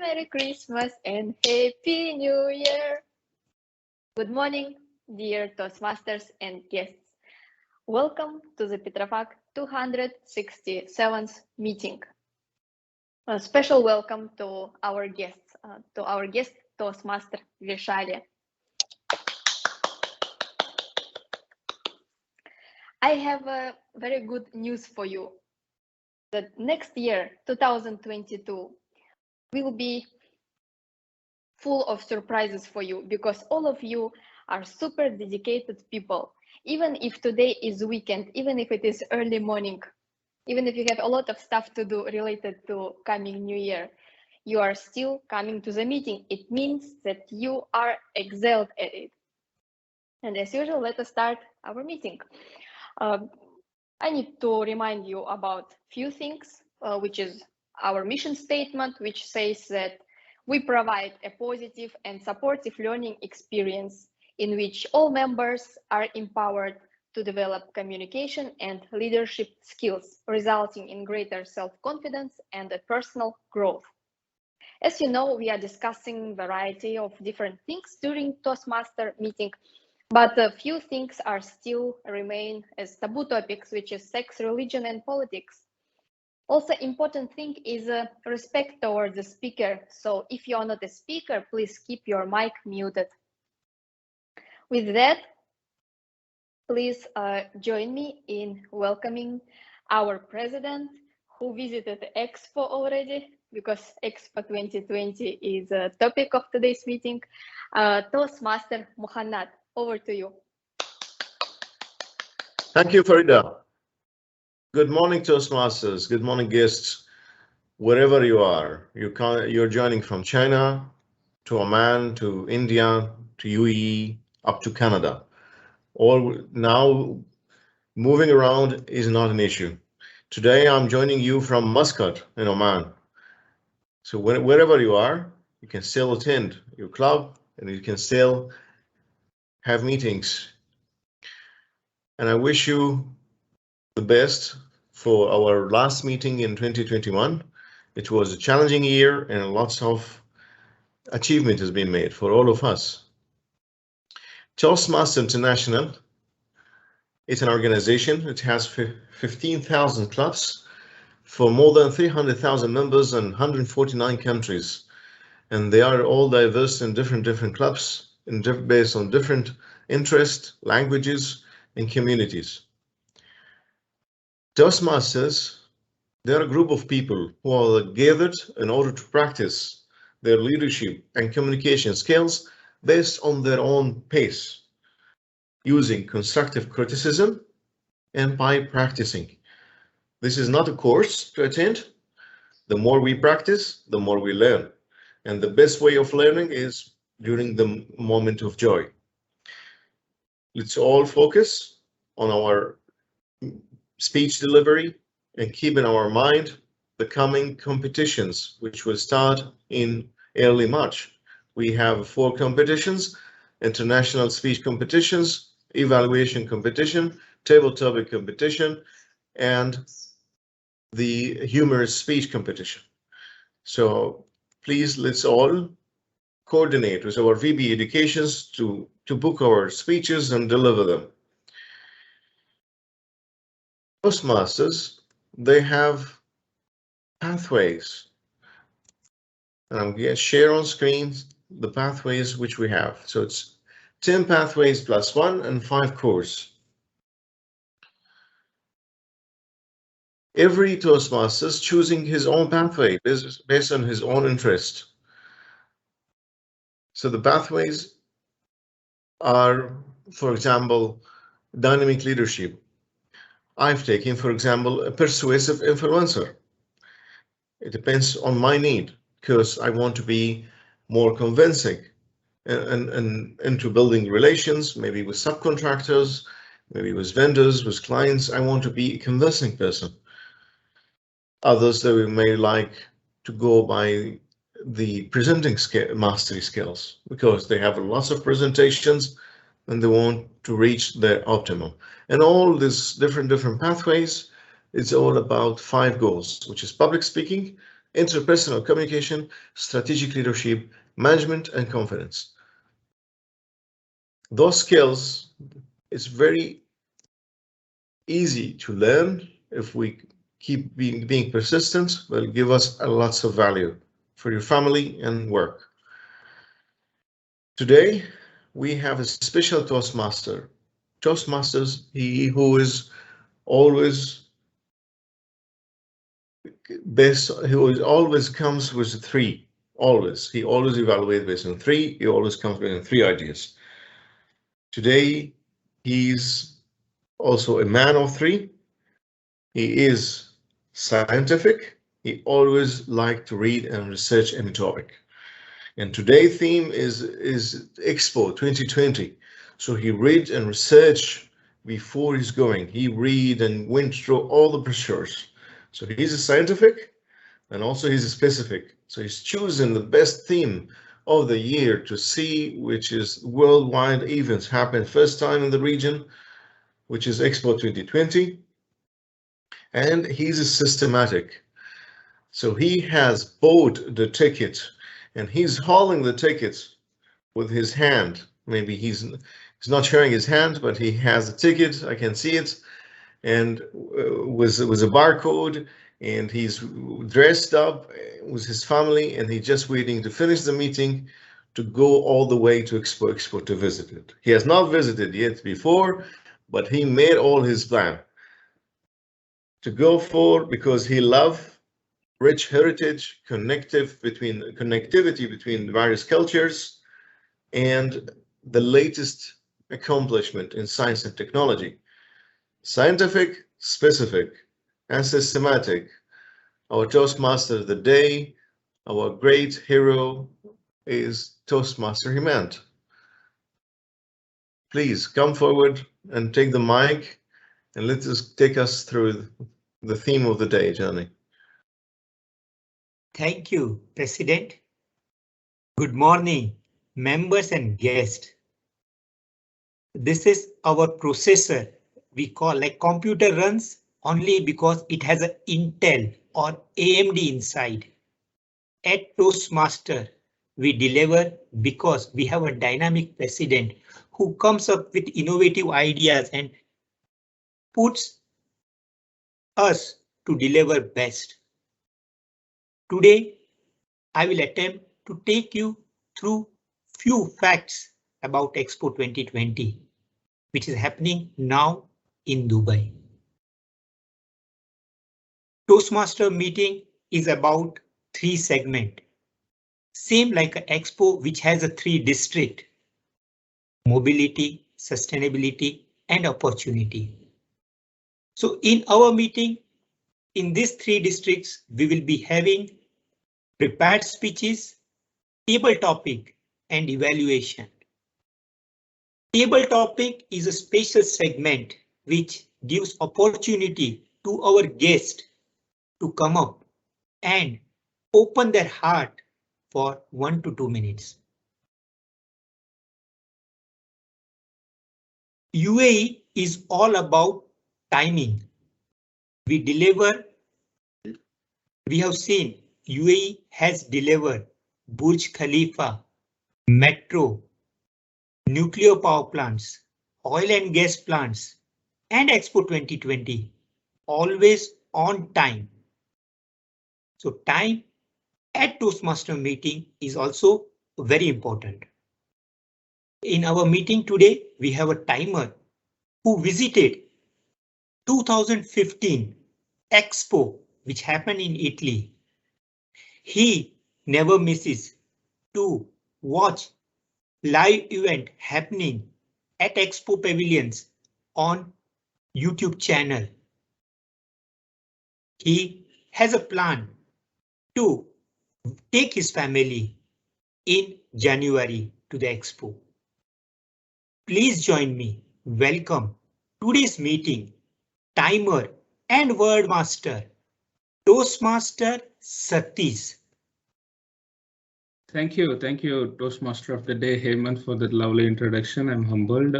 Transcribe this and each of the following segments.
Merry Christmas and Happy New Year. Good morning, dear Toastmasters and guests. Welcome to the Petrofac 267th meeting. A special welcome to our guests, Toastmaster Vishali. I have very good news for you. That next year, 2022, will be full of surprises for you because all of you are super dedicated people. Even if today is weekend, even if it is early morning, even if you have a lot of stuff to do related to coming new year, you are still coming to the meeting. It means that you are excelled at it. And as usual, let us start our meeting. I need to remind you about few things, which is our mission statement, which says that we provide a positive and supportive learning experience in which all members are empowered to develop communication and leadership skills, resulting in greater self-confidence and personal growth. As you know, we are discussing a variety of different things during Toastmaster meeting, but a few things are still remain as taboo topics, which is sex, religion, and politics. Also, important thing is respect towards the speaker. So if you are not a speaker, please keep your mic muted. With that, please join me in welcoming our president who visited Expo already, because Expo 2020 is a topic of today's meeting, Toastmaster Muhannad. Over to you. Thank you, Farida. Good morning, Toastmasters. Good morning, guests. Wherever you are, you're joining from China to Oman to India to UAE up to Canada. All now moving around is not an issue. Today I'm joining you from Muscat in Oman. So wherever you are, you can still attend your club and you can still have meetings. And I wish you the best for our last meeting in 2021. It was a challenging year and lots of achievement has been made for all of us. Toastmasters International is an organization. It has 15,000 clubs for more than 300,000 members in 149 countries. And they are all diverse in different clubs based on different interests, languages, and communities. Toastmasters, they're a group of people who are gathered in order to practice their leadership and communication skills based on their own pace, using constructive criticism and by practicing. This is not a course to attend. The more we practice, the more we learn. And the best way of learning is during the moment of joy. Let's all focus on our speech delivery and keep in our mind the coming competitions, which will start in early March. We have 4 competitions: international speech competitions, evaluation competition, table topic competition, and the humorous speech competition. So please, let's all coordinate with our VB Educations to book our speeches and deliver them. Toastmasters, they have pathways. And I'm going to share on screen the pathways which we have. So it's 10 pathways plus 1 and 5 cores. Every Toastmasters choosing his own pathway based on his own interest. So the pathways are, for example, dynamic leadership. I've taken, for example, a persuasive influencer. It depends on my need because I want to be more convincing and into building relations, maybe with subcontractors, maybe with vendors, with clients. I want to be a convincing person. Others, they may like to go by the presenting mastery skills because they have lots of presentations and they want to reach their optimum. And all these different pathways, it's all about 5 goals, which is public speaking, interpersonal communication, strategic leadership, management, and confidence. Those skills, it's very easy to learn if we keep being persistent, will give us lots of value for your family and work. Today, we have a special Toastmaster. Toastmasters, he who is always always comes with three. Always. He always evaluates based on three. He always comes with three ideas. Today, he's also a man of three. He is scientific. He always likes to read and research any topic. And today's theme is Expo 2020. So he read and research before he's going. He read and went through all the brochures. So he's a scientific and also he's a specific. So he's choosing the best theme of the year to see, which is worldwide events happen first time in the region, which is Expo 2020. And he's a systematic. So he has bought the ticket and he's holding the ticket with his hand. Maybe he's not showing his hand, but he has the ticket. I can see it, and with a barcode. And he's dressed up with his family, and he's just waiting to finish the meeting to go all the way to Expo to visit it. He has not visited yet before, but he made all his plan to go for because he loves rich heritage, connectivity between various cultures, and the latest accomplishment in science and technology. Scientific, specific, and systematic. Our Toastmaster of the day, our great hero is Toastmaster Hemant. Please come forward and take the mic and let us take us through the theme of the day, Johnny. Thank you, President. Good morning, members and guests. This is our processor. We call like computer runs only because it has an Intel or AMD inside. At Toastmaster, we deliver because we have a dynamic president who comes up with innovative ideas and puts us to deliver best. Today, I will attempt to take you through few facts about Expo 2020, which is happening now in Dubai. Toastmaster meeting is about three segments, same like an Expo which has a three district: mobility, sustainability, and opportunity. So in our meeting, in these three districts, we will be having prepared speeches, table topic, and evaluation. Table topic is a special segment which gives opportunity to our guests to come up and open their heart for 1 to 2 minutes. UAE is all about timing. We have seen UAE has delivered Burj Khalifa, metro, nuclear power plants, oil and gas plants, and Expo 2020, always on time. So time at Toastmaster meeting is also very important. In our meeting today, we have a timer who visited 2015 Expo, which happened in Italy. He never misses to watch live event happening at Expo pavilions on YouTube channel. He has a plan to take his family in January to the Expo. Please join me. Welcome today's meeting, timer and word master, Toastmaster Satish. Thank you, Toastmaster of the Day, Hemant, for that lovely introduction. I'm humbled.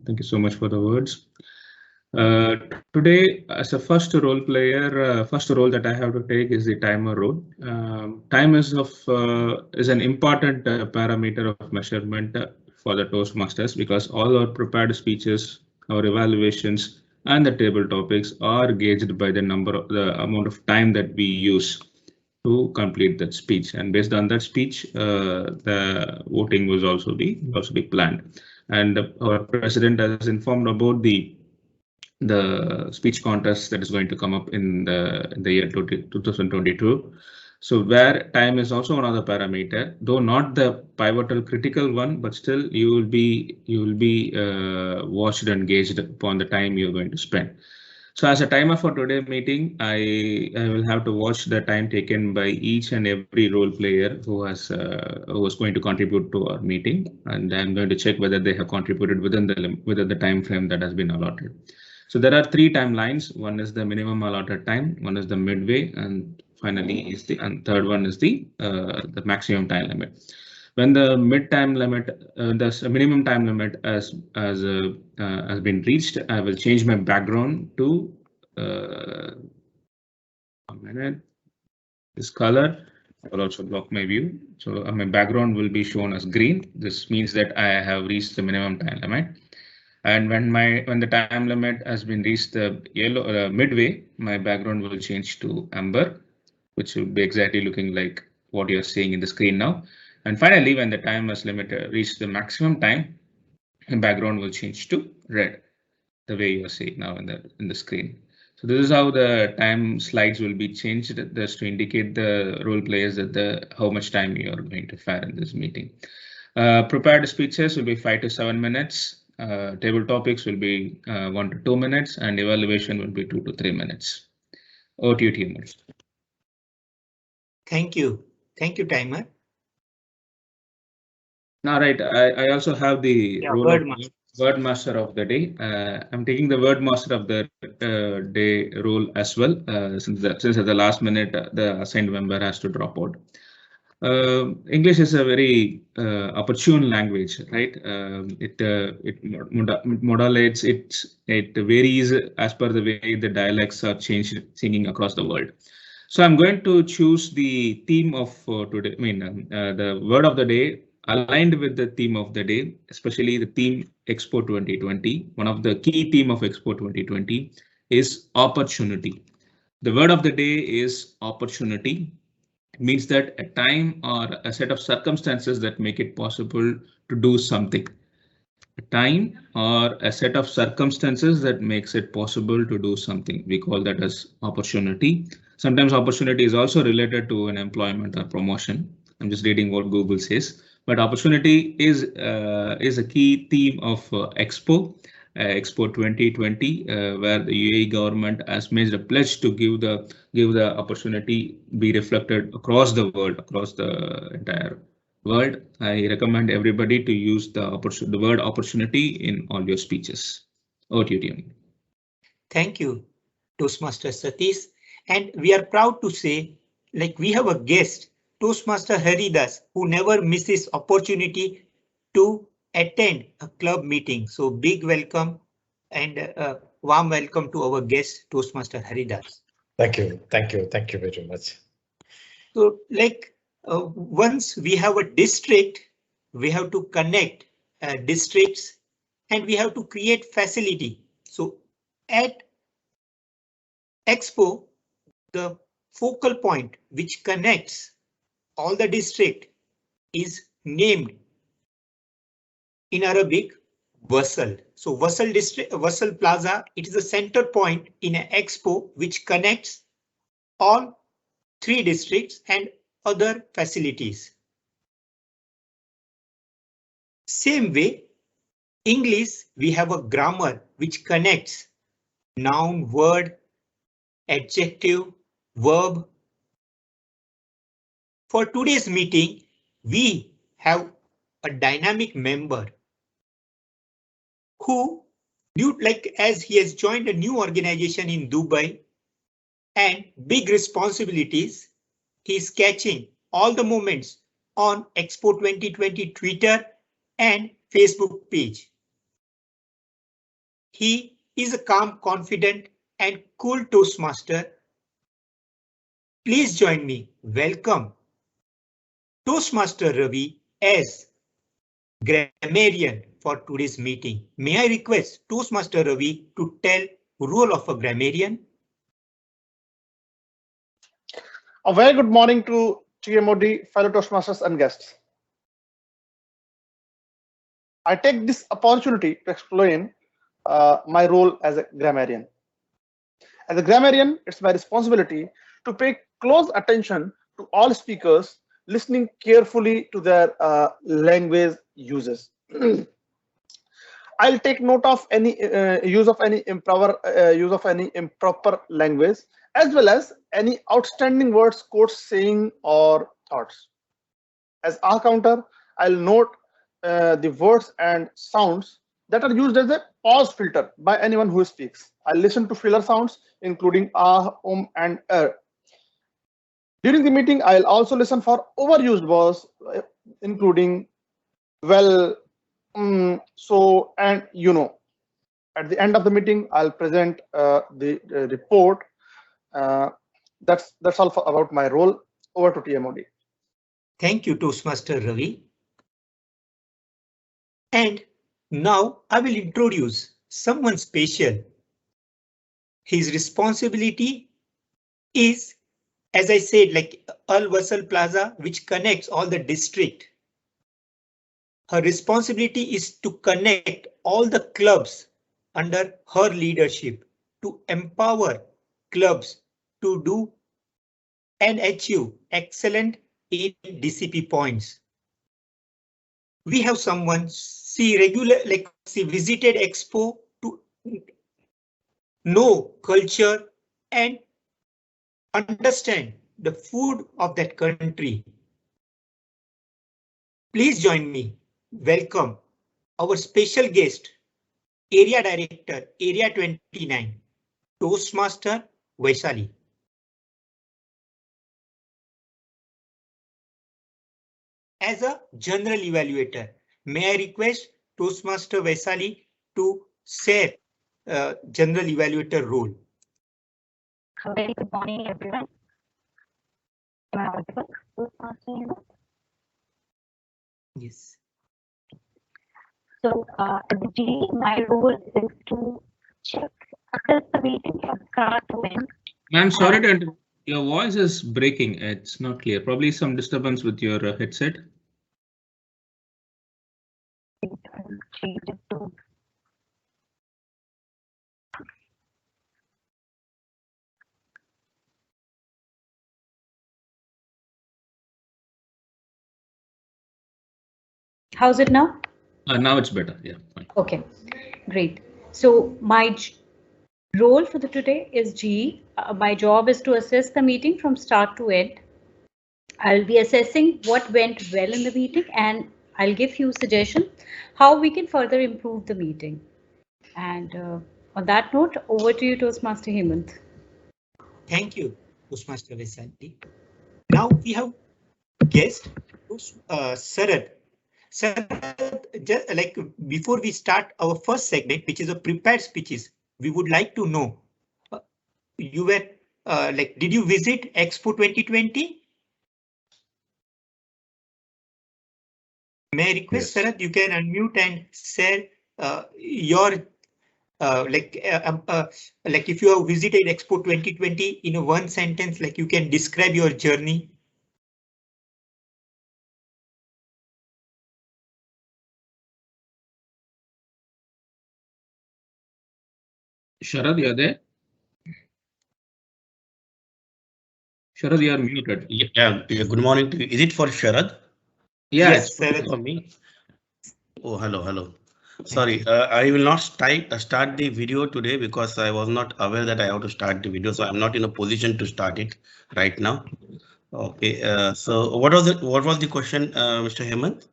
Thank you so much for the words. Uh, Today, as a first role player, first role that I have to take is the timer role. Time is an important parameter of measurement for the Toastmasters because all our prepared speeches, our evaluations, and the table topics are gauged by the amount of time that we use to complete that speech, and based on that speech, the voting was also be planned. And our president has informed about the speech contest that is going to come up in the year 2022. So where time is also another parameter, though not the pivotal critical one, but still you will be watched and gauged upon the time you're going to spend. So as a timer for today meeting, I will have to watch the time taken by each and every role player who was going to contribute to our meeting, and I'm going to check whether they have contributed within the time frame that has been allotted. So there are three timelines. One is the minimum allotted time, one is the midway, and finally and third one is the maximum time limit. When the the minimum time limit has been reached, I will change my background to 1 minute. This color. I will also block my view. So my background will be shown as green. This means that I have reached the minimum time limit. And when the time limit has been reached the yellow midway, my background will change to amber, which will be exactly looking like what you're seeing in the screen now. And finally, when the time is limited reached the maximum time, the background will change to red, the way you're seeing now in the screen. So this is how the time slides will be changed, just to indicate the role players that how much time you are going to fare in this meeting. Prepared speeches will be 5 to 7 minutes. Table topics will be 1 to 2 minutes, and evaluation will be 2 to 3 minutes. Over to you, TMOD. Thank you, timer. All right, I also have the role of word master of the day. I'm taking the word master of the day role as well, since at the last minute the assigned member has to drop out. English is a very opportune language, right? It modulates, it varies as per the way the dialects are changing across the world. So I'm going to choose the theme of today. The word of the day aligned with the theme of the day, especially the theme Expo 2020. One of the key theme of Expo 2020 is opportunity. The word of the day is opportunity. It means that a time or a set of circumstances that make it possible to do something. A time or a set of circumstances that makes it possible to do something. We call that as opportunity. Sometimes opportunity is also related to an employment or promotion. I'm just reading what Google says, but opportunity is a key theme of Expo 2020, where the UAE government has made a pledge to give the opportunity be reflected across the world, across the entire world. I recommend everybody to use the word opportunity in all your speeches. Over to you. Thank you, Toastmaster Satish. And we are proud to say, like, we have a guest, Toastmaster Haridas, who never misses opportunity to attend a club meeting. So big welcome and warm welcome to our guest, Toastmaster Haridas. Thank you very much. So, like, once we have a district, we have to connect districts and we have to create facility. So at Expo, the focal point which connects all the district is named in Arabic Wasal. So Wasal Plaza, it is a center point in an Expo which connects all three districts and other facilities. Same way, English, we have a grammar which connects noun, word, adjective, verb. For today's meeting, we have a dynamic member who, as he has joined a new organization in Dubai and big responsibilities, he is catching all the moments on Expo 2020 Twitter and Facebook page. He is a calm, confident and cool Toastmaster. Please join me. Welcome Toastmaster Ravi as grammarian for today's meeting. May I request Toastmaster Ravi to tell role of a grammarian? A very good morning to TMOD, fellow Toastmasters and guests. I take this opportunity to explain my role as a grammarian. As a grammarian, it's my responsibility to pay close attention to all speakers, listening carefully to their language uses. I'll take note of any use of any improper language, as well as any outstanding words, quotes, saying, or thoughts. As R counter, I'll note the words and sounds that are used as a pause filter by anyone who speaks. I'll listen to filler sounds, including ah, and During the meeting, I'll also listen for overused words, including well, so, and you know. At the end of the meeting, I'll present the report. That's all about my role. Over to TMOD. Thank you, Toastmaster Ravi. And now I will introduce someone special. His responsibility is, as I said, like Al Wasal Plaza, which connects all the district. Her responsibility is to connect all the clubs under her leadership, to empower clubs to do and achieve excellent in DCP points. We have someone she visited Expo to know culture and understand the food of that country. Please join me. Welcome our special guest, Area Director, Area 29, Toastmaster Vaishali. As a general evaluator, may I request Toastmaster Vaishali to share general evaluator role. A very good morning, everyone. Am I audible, Toastmaster Hemant? Yes. So, as a GE, my role is to check assess the meeting from start to end. Ma'am, sorry to interrupt. Your voice is breaking. It's not clear. Probably some disturbance with your headset. Change it to how's it now? Now it's better. Yeah, fine. Okay, great. So my role for the today is GE. My job is to assess the meeting from start to end. I'll be assessing what went well in the meeting, and I'll give you suggestions how we can further improve the meeting. And on that note, over to you, Toastmaster Hemant. Thank you, Toastmaster Vaishali. Now we have guest Sarad. Sarad, before we start our first segment, which is a prepared speeches, we would like to know you were did you visit Expo 2020? May I request, yes. Sarad, you can unmute and share your if you have visited Expo 2020 in a one sentence, you can describe your journey. Sharad, you're there? Sharad, you are muted. Yeah, good morning to you. Is it for Sharad? Yeah, yes, it's for me. Oh, hello. Sorry, I will not start the video today because I was not aware that I have to start the video, so I'm not in a position to start it right now. Okay, so what was the question, Mr. Hemant?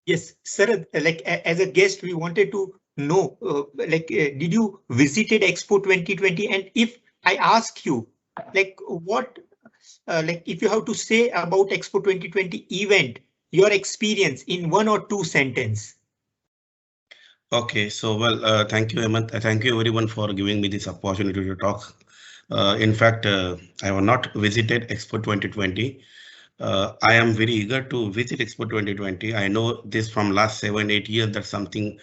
Yes, sir. As a guest, we wanted to know, did you visited Expo 2020? And if I ask you, what, if you have to say about Expo 2020 event, your experience in one or two sentences. Okay, so well, thank you, Hemant. Thank you everyone for giving me this opportunity to talk. In fact, I have not visited Expo 2020. I am very eager to visit Expo 2020. I know this from last 7-8 years that something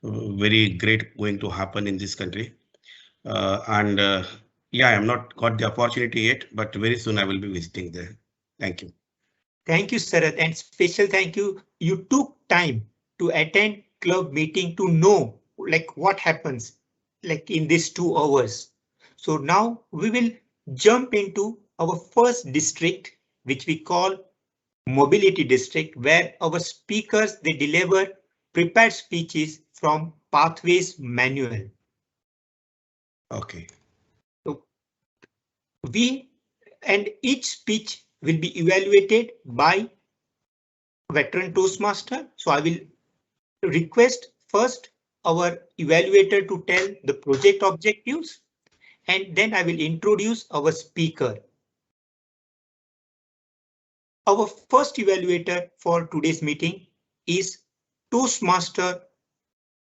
very great going to happen in this country. Yeah, I have not got the opportunity yet, but very soon I will be visiting there. Thank you. Thank you, Sarath, and special thank you. You took time to attend club meeting to know like what happens like in these 2 hours. So now we will jump into our first district, which we call mobility district, where our speakers, they deliver prepared speeches from Pathways Manual. Okay. So each speech will be evaluated by veteran Toastmaster. So I will request first our evaluator to tell the project objectives, and then I will introduce our speaker. Our first evaluator for today's meeting is Toastmaster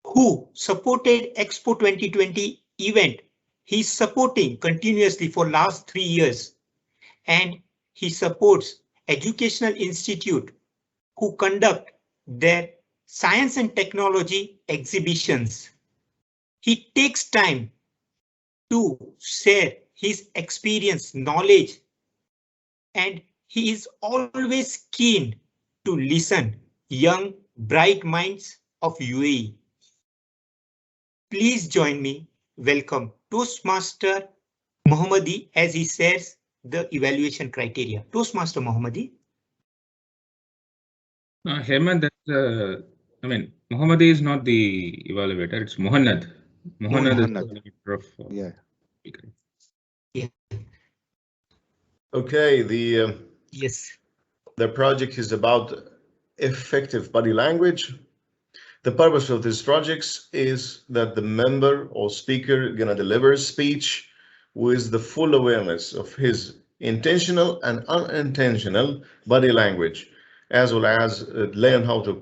who supported Expo 2020 event. He's supporting continuously for last 3 years, and he supports educational institute who conduct their science and technology exhibitions. He takes time to share his experience, knowledge, and he is always keen to listen young, bright minds of UAE. Please join me. Welcome Toastmaster Mohammadi as he shares the evaluation criteria. Toastmaster Mohammadi. Hemant, I mean, Mohammadi is not the evaluator, it's Mohannad. Mohannad is the evaluator of speaker. Yeah. Okay, yes. The project is about effective body language. The purpose of these projects is that the member or speaker gonna deliver a speech with the full awareness of his intentional and unintentional body language, as well as learn how to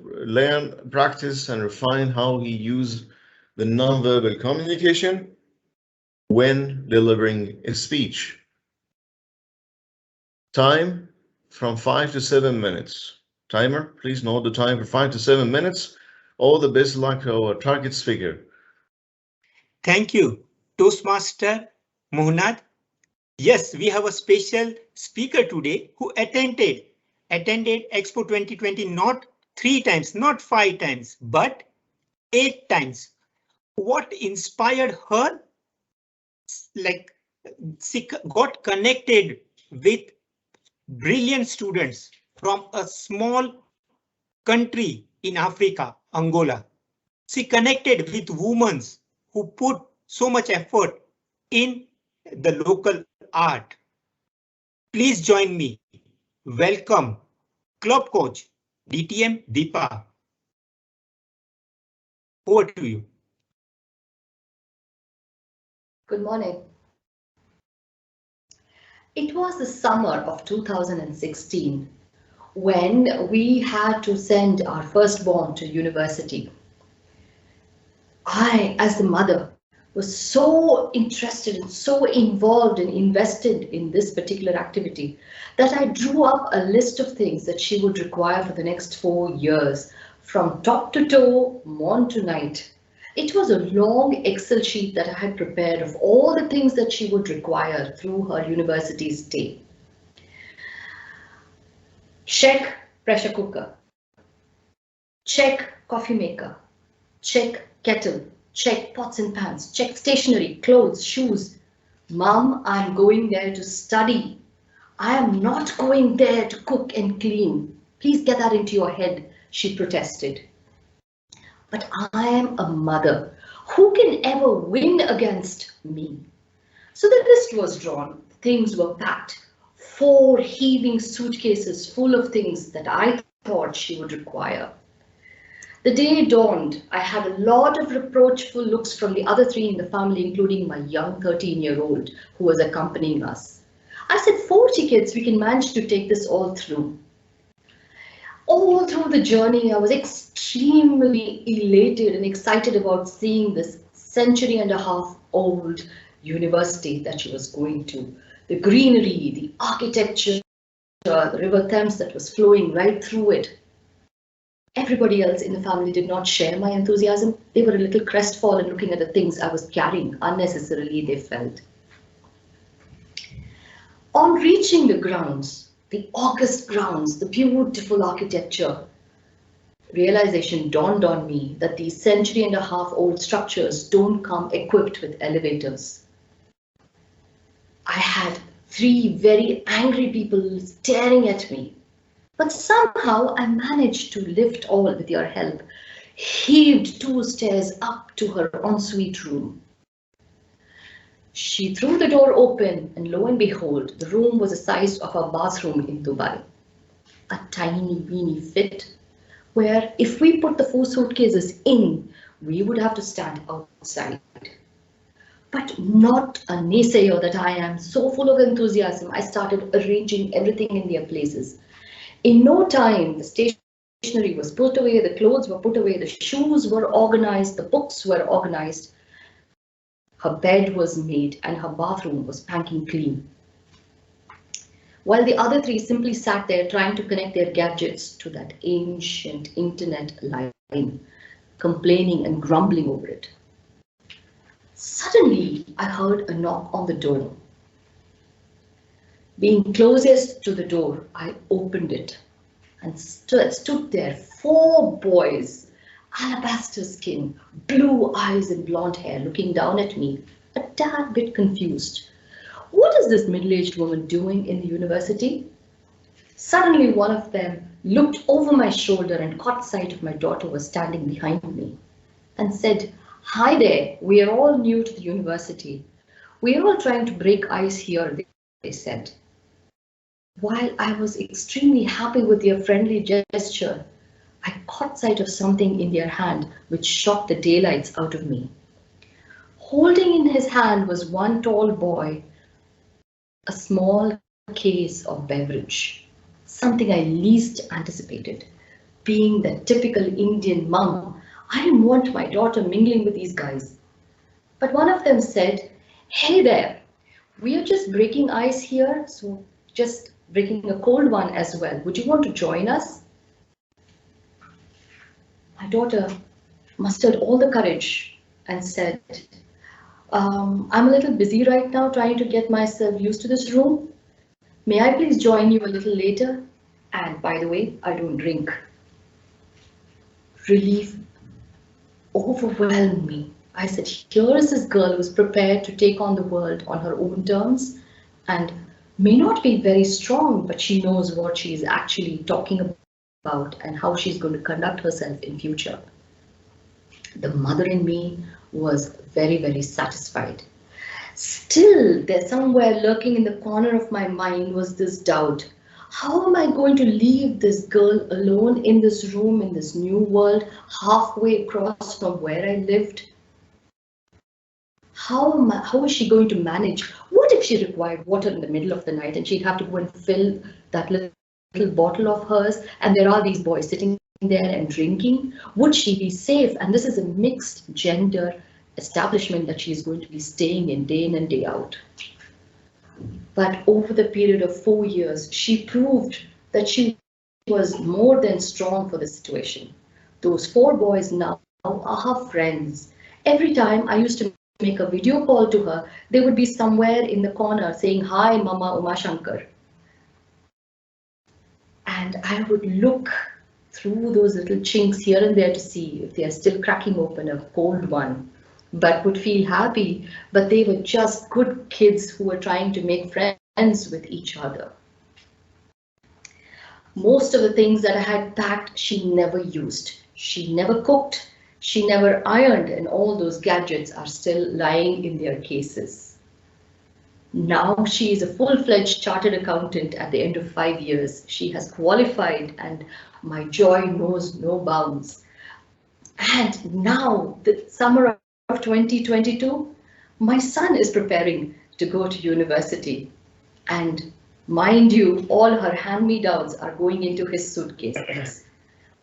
practice and refine how he use the nonverbal communication when delivering a speech. Time from 5 to 7 minutes. Timer, please note the time for 5 to 7 minutes. All the best luck to our target speaker. Thank you, Toastmaster Mohanad. Yes, we have a special speaker today who attended Expo 2020 not 3 times, not 5 times, but 8 times. What inspired her? Like she got connected with brilliant students from a small country in Africa, Angola. She connected with women who put so much effort in the local art. Please join me. Welcome club coach DTM Deepa. Over to you. Good morning. It was the summer of 2016 when we had to send our firstborn to university. I, as the mother, was so interested and so involved and invested in this particular activity that I drew up a list of things that she would require for the next 4 years, from top to toe, morn to night. It was a long Excel sheet that I had prepared of all the things that she would require through her university stay. Check pressure cooker, check coffee maker, check kettle, check pots and pans, check stationery, clothes, shoes. Mom, I'm going there to study. I am not going there to cook and clean. Please get that into your head, she protested. But I am a mother. Who can ever win against me? So the list was drawn. Things were packed. 4 heaving suitcases full of things that I thought she would require. The day dawned. I had a lot of reproachful looks from the other 3 in the family, including my young 13-year-old who was accompanying us. I said, 4 tickets, we can manage to take this all through. All through the journey, I was extremely elated and excited about seeing this century-and-a-half old university that she was going to. The greenery, the architecture, the River Thames that was flowing right through it. Everybody else in the family did not share my enthusiasm. They were a little crestfallen looking at the things I was carrying unnecessarily, they felt. On reaching the grounds, the august grounds, the beautiful architecture, realization dawned on me that these century-and-a-half old structures don't come equipped with elevators. I had 3 very angry people staring at me, but somehow I managed to lift all with your help, heaved 2 stairs up to her ensuite room. She threw the door open, and lo and behold, the room was the size of a bathroom in Dubai. A tiny weeny fit, where if we put the 4 suitcases in, we would have to stand outside. But not a naysayer that I am, so full of enthusiasm, I started arranging everything in their places. In no time, the stationery was put away, the clothes were put away, the shoes were organized, the books were organized. Her bed was made and her bathroom was spanking clean. While the other 3 simply sat there trying to connect their gadgets to that ancient internet line, complaining and grumbling over it. Suddenly, I heard a knock on the door. Being closest to the door, I opened it and stood there 4 boys, alabaster skin, blue eyes and blonde hair, looking down at me, a tad bit confused. What is this middle-aged woman doing in the university? Suddenly, one of them looked over my shoulder and caught sight of my daughter was standing behind me and said, "Hi there, we are all new to the university. We are all trying to break ice here," they said. While I was extremely happy with their friendly gesture, I caught sight of something in their hand which shocked the daylights out of me. Holding in his hand was one tall boy, a small case of beverage, something I least anticipated. Being the typical Indian mom, I didn't want my daughter mingling with these guys. But one of them said, "Hey there, we are just breaking ice here, so just breaking a cold one as well. Would you want to join us?" My daughter mustered all the courage and said, "I'm a little busy right now trying to get myself used to this room. May I please join you a little later? And by the way, I don't drink." Relief overwhelmed me. I said, here is this girl who's prepared to take on the world on her own terms and may not be very strong, but she knows what she's actually talking about and how she's going to conduct herself in future. The mother in me was very, very satisfied. Still, there somewhere lurking in the corner of my mind was this doubt. How am I going to leave this girl alone in this room, in this new world, halfway across from where I lived? How is she going to manage? What if she required water in the middle of the night and she'd have to go and fill that little bottle of hers, and there are these boys sitting there and drinking? Would she be safe? And this is a mixed gender establishment that she's going to be staying in and day out. But over the period of 4 years, she proved that she was more than strong for the situation. Those 4 boys now are her friends. Every time I used to make a video call to her, they would be somewhere in the corner saying, "Hi, Mama Uma Shankar." And I would look through those little chinks here and there to see if they are still cracking open a cold one, but would feel happy, but they were just good kids who were trying to make friends with each other. Most of the things that I had packed, she never used. She never cooked, she never ironed, and all those gadgets are still lying in their cases. Now she is a full-fledged chartered accountant at the end of 5 years. She has qualified and my joy knows no bounds. And now, the summer of 2022, my son is preparing to go to university. And Mind you, all her hand-me-downs are going into his suitcases.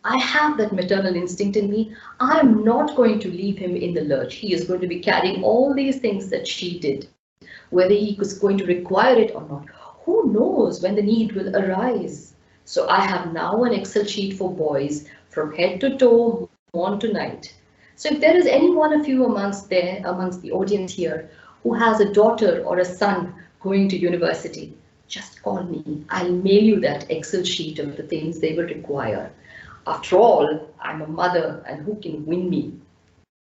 I have that maternal instinct in me. I am not going to leave him in the lurch. He is going to be carrying all these things that she did. Whether he is going to require it or not, who knows when the need will arise. So I have now an Excel sheet for boys from head to toe, morn to night. So if there is any one of you amongst the audience here who has a daughter or a son going to university, just call me. I'll mail you that Excel sheet of the things they will require. After all, I'm a mother, and who can win me?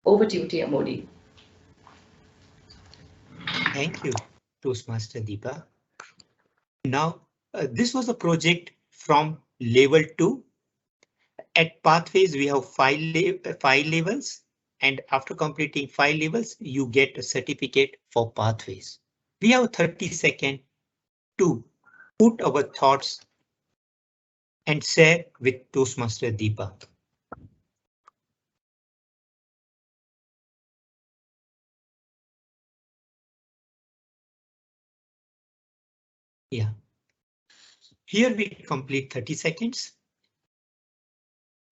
Over to you, TMOD. Thank you, Toastmaster Deepa. Now, this was a project from level 2. At Pathways, we have five levels, and after completing 5 levels, you get a certificate for Pathways. We have 30 seconds to put our thoughts and share with Toastmaster Deepa. Yeah. Here we complete 30 seconds.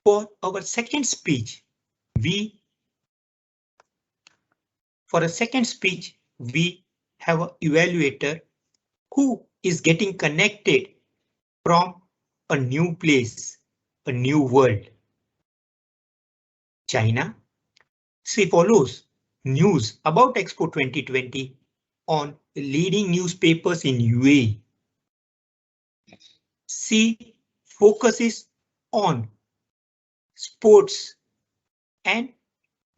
For our second speech, we have an evaluator who is getting connected from a new place, a new world. China. She follows news about Expo 2020 on leading newspapers in UAE. She focuses on sports and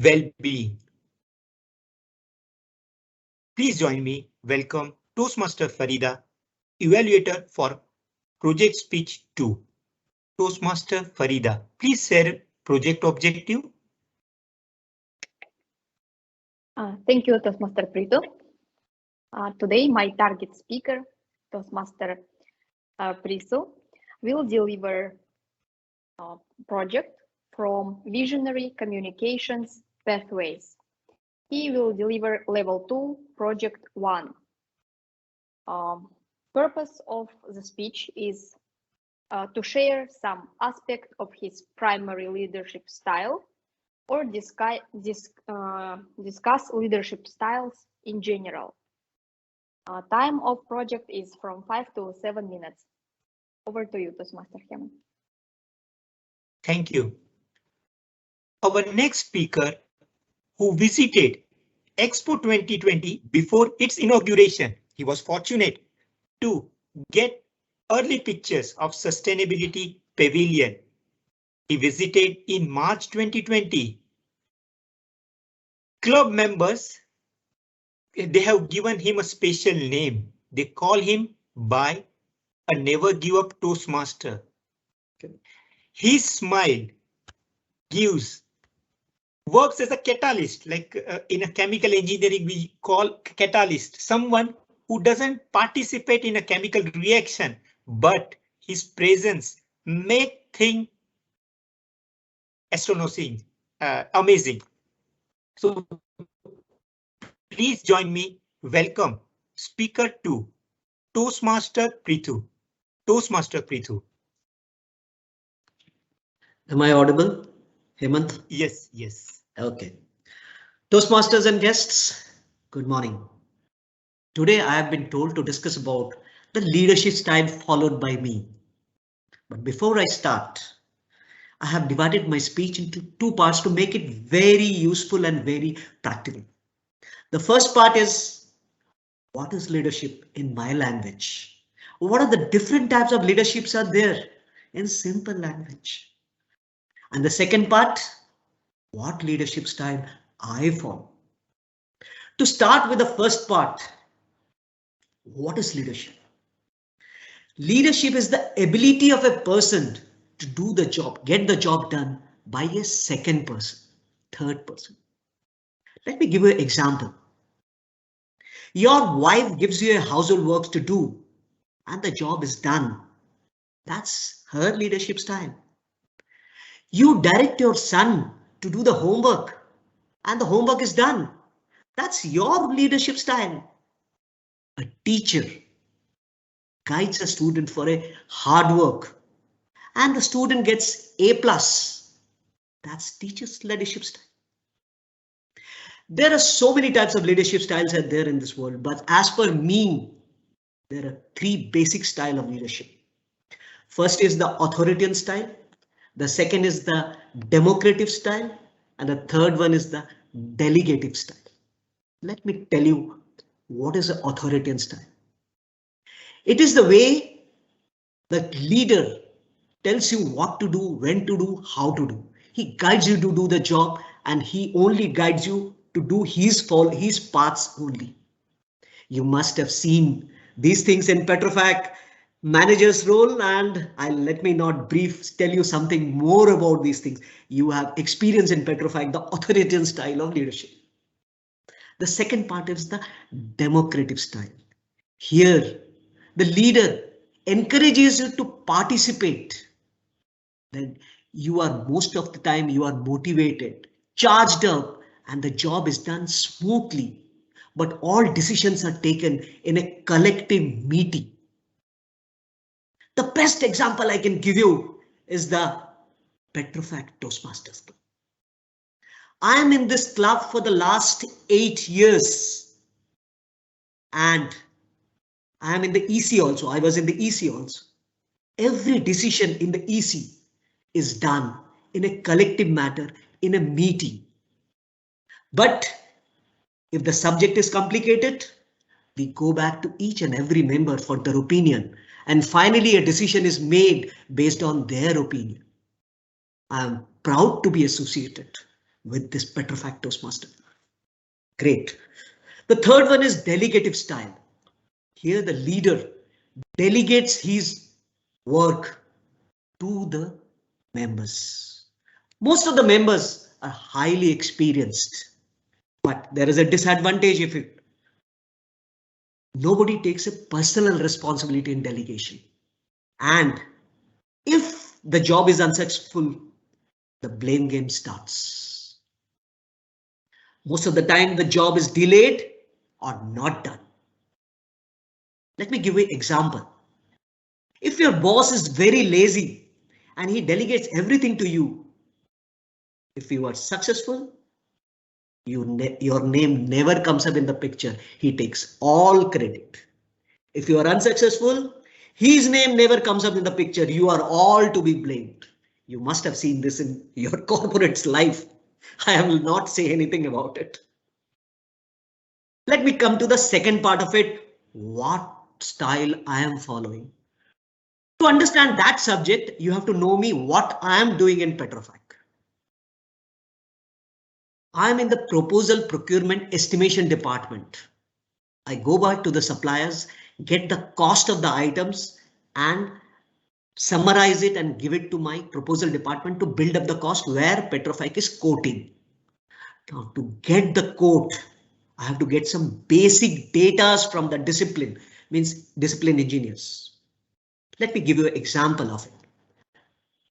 well-being. Please join me. Welcome Toastmaster Farida, evaluator for Project Speech 2. Toastmaster Farida, please share project objective. Thank you, Toastmaster Prito. Today, my target speaker, Toastmaster Priso, will deliver a project from Visionary Communications Pathways. He will deliver Level 2, Project 1. Purpose of the speech is to share some aspect of his primary leadership style or discuss leadership styles in general. Time of project is from 5 to 7 minutes. Over to you, Toastmaster Hemant. Thank you. Our next speaker, who visited Expo 2020 before its inauguration, he was fortunate to get early pictures of Sustainability Pavilion. He visited in March 2020. Club members, they have given him a special name. They call him by a never give up Toastmaster. His smile works as a catalyst, like in a chemical engineering we call catalyst, someone who doesn't participate in a chemical reaction, but his presence make things astonishing, amazing. So please join me. Welcome speaker 2, Toastmaster Prithu. Toastmaster Prithu. Am I audible, Hemant? Yes, yes. Okay. Toastmasters and guests, good morning. Today I have been told to discuss about the leadership style followed by me. But before I start, I have divided my speech into 2 parts to make it very useful and very practical. The first part is, what is leadership in my language? What are the different types of leaderships are there in simple language? And the second part, what leadership style I follow. To start with the first part, what is leadership? Leadership is the ability of a person to do the job, get the job done by a second person, third person. Let me give you an example. Your wife gives you a household work to do and the job is done. That's her leadership style. You direct your son to do the homework and the homework is done. That's your leadership style. A teacher guides a student for a hard work, and the student gets A+. That's teacher's leadership style. There are so many types of leadership styles out there in this world, but as per me, there are 3 basic styles of leadership. First is the authoritarian style, the second is the democratic style, and the third one is the delegative style. Let me tell you what is the authoritarian style. It is the way the leader tells you what to do, when to do, how to do. He guides you to do the job, and he only guides you to do his paths only. You must have seen these things in Petrofac manager's role, and let me not tell you something more about these things. You have experience in Petrofac, the authoritarian style of leadership. The second part is the democratic style. Here, the leader encourages you to participate. Then you are most of the time you are motivated, charged up, and the job is done smoothly. But all decisions are taken in a collective meeting. The best example I can give you is the Petrofac Toastmasters Club. I am in this club for the last 8 years, and I am in the EC also. I was in the EC also. Every decision in the EC is done in a collective matter, in a meeting. But if the subject is complicated, we go back to each and every member for their opinion, and finally a decision is made based on their opinion. I am proud to be associated with this Petrofac Toastmaster. Great. The third one is delegative style. Here the leader delegates his work to the members. Most of the members are highly experienced, but there is a disadvantage if nobody takes a personal responsibility in delegation. And if the job is unsuccessful, the blame game starts. Most of the time the job is delayed or not done. Let me give you an example. If your boss is very lazy and he delegates everything to you, if you are successful, your name never comes up in the picture. He takes all credit. If you are unsuccessful, his name never comes up in the picture. You are all to be blamed. You must have seen this in your corporate's life. I will not say anything about it. Let me come to the second part of it. What style I am following. To understand that subject, you have to know me what I am doing in Petrofac. I am in the proposal procurement estimation department. I go back to the suppliers, get the cost of the items and summarize it and give it to my proposal department to build up the cost where Petrofac is quoting. Now to get the quote, I have to get some basic data from the discipline, means discipline engineers. Let me give you an example of it.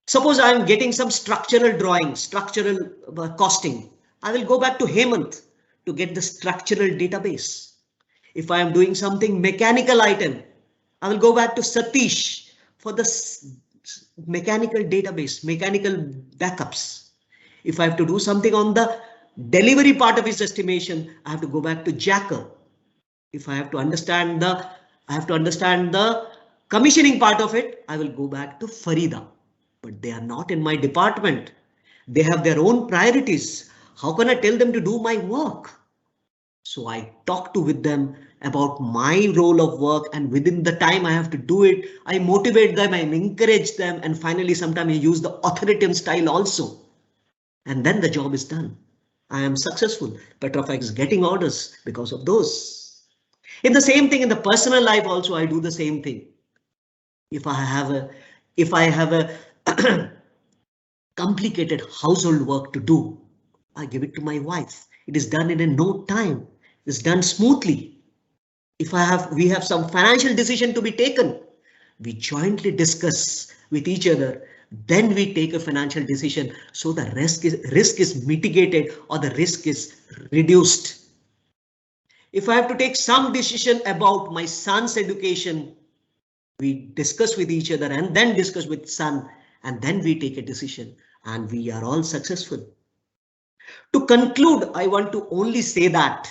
Suppose I am getting some structural drawing, structural costing. I will go back to Hemant to get the structural database. If I am doing something mechanical item, I will go back to Satish for the mechanical database, mechanical backups. If I have to do something on the delivery part of his estimation, I have to go back to Jacker. If I have to understand the commissioning part of it, I will go back to Farida. But they are not in my department. They have their own priorities. How can I tell them to do my work? So I talk with them about my role of work, and within the time I have to do it, I motivate them, I encourage them, and finally sometimes I use the authoritarian style also. And then the job is done. I am successful. Petrofac is getting orders because of those. In the same thing in the personal life also, I do the same thing. If I have a complicated household work to do, I give it to my wife. It is done in no time. It's done smoothly. If we have some financial decision to be taken, we jointly discuss with each other. Then we take a financial decision so the risk is mitigated or the risk is reduced. If I have to take some decision about my son's education, We discuss with each other and then discuss with sun, and then we take a decision, and we are all successful. To conclude, I want to only say that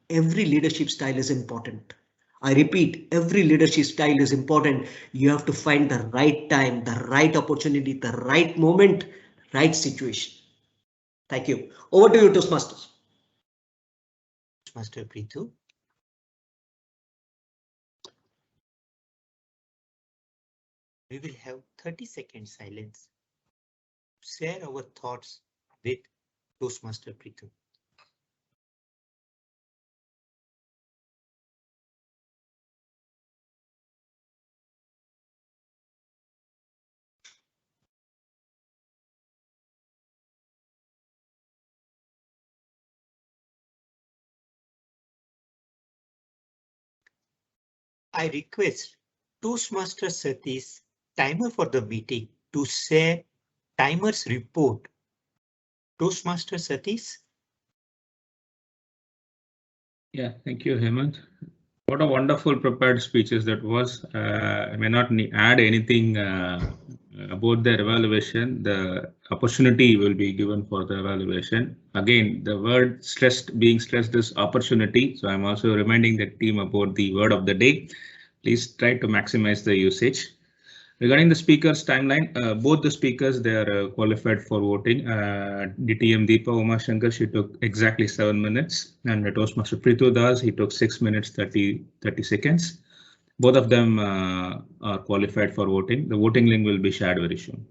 every leadership style is important. I repeat, every leadership style is important. You have to find the right time, the right opportunity, the right moment, right situation. Thank you. Over to you, Toastmasters. Master Preetu. We will have 30-second silence to share our thoughts with Toastmaster Preetu. I request Toastmaster Satish, timer for the meeting, to share timer's report. Toastmaster Satish. Yeah, thank you, Hemant. What a wonderful prepared speeches that was. I may not add anything about the evaluation. The opportunity will be given for the evaluation. Again, the word being stressed is opportunity. So I'm also reminding the team about the word of the day. Please try to maximize the usage. Regarding the speakers timeline, both the speakers, they are qualified for voting. DTM Deepa Umashankar, she took exactly 7 minutes, and Toastmaster Preetu Das, he took 6 minutes 30 seconds. Both of them are qualified for voting. The voting link will be shared very soon.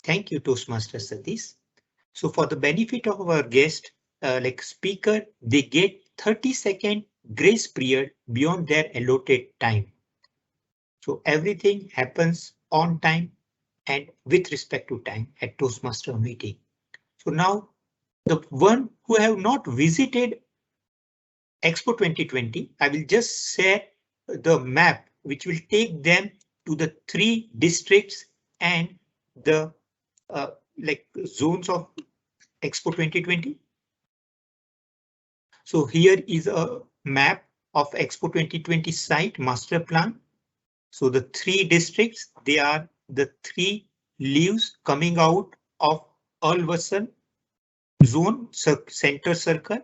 Thank you, Toastmaster Satish. So for the benefit of our guest, like speaker, they get 30-second grace period beyond their allotted time. So everything happens on time and with respect to time at Toastmaster meeting. So now the one who have not visited Expo 2020, I will just share the map which will take them to the 3 districts and the like zones of Expo 2020. So here is a map of Expo 2020 site master plan. So the 3 districts, they are the 3 leaves coming out of Al Wasl zone center circle.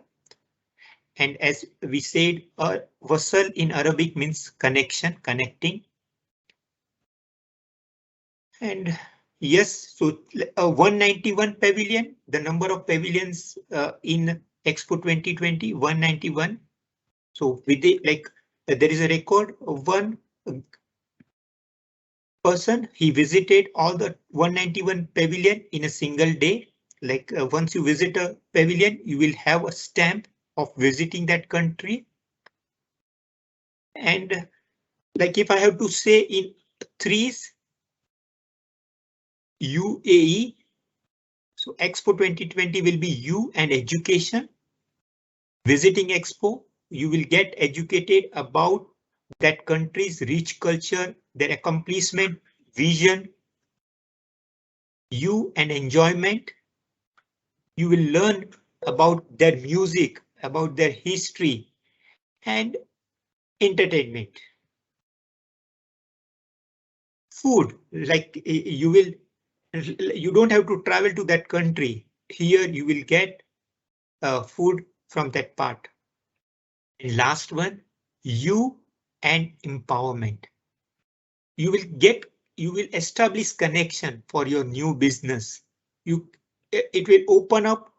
And as we said, Wasl in Arabic means connection, connecting. And yes, so 191 pavilion, the number of pavilions in Expo 2020, 191. So with the there is a record of one person, he visited all the 191 pavilion in a single day. Once you visit a pavilion, you will have a stamp of visiting that country. And if I have to say in 3s, UAE. So Expo 2020 will be U and education. Visiting Expo, you will get educated about that country's rich culture, their accomplishment, vision. U and enjoyment. You will learn about their music, about their history, and entertainment. Food, you don't have to travel to that country. Here you will get food from that part. And last one, you and empowerment. You will establish connection for your new business. It will open up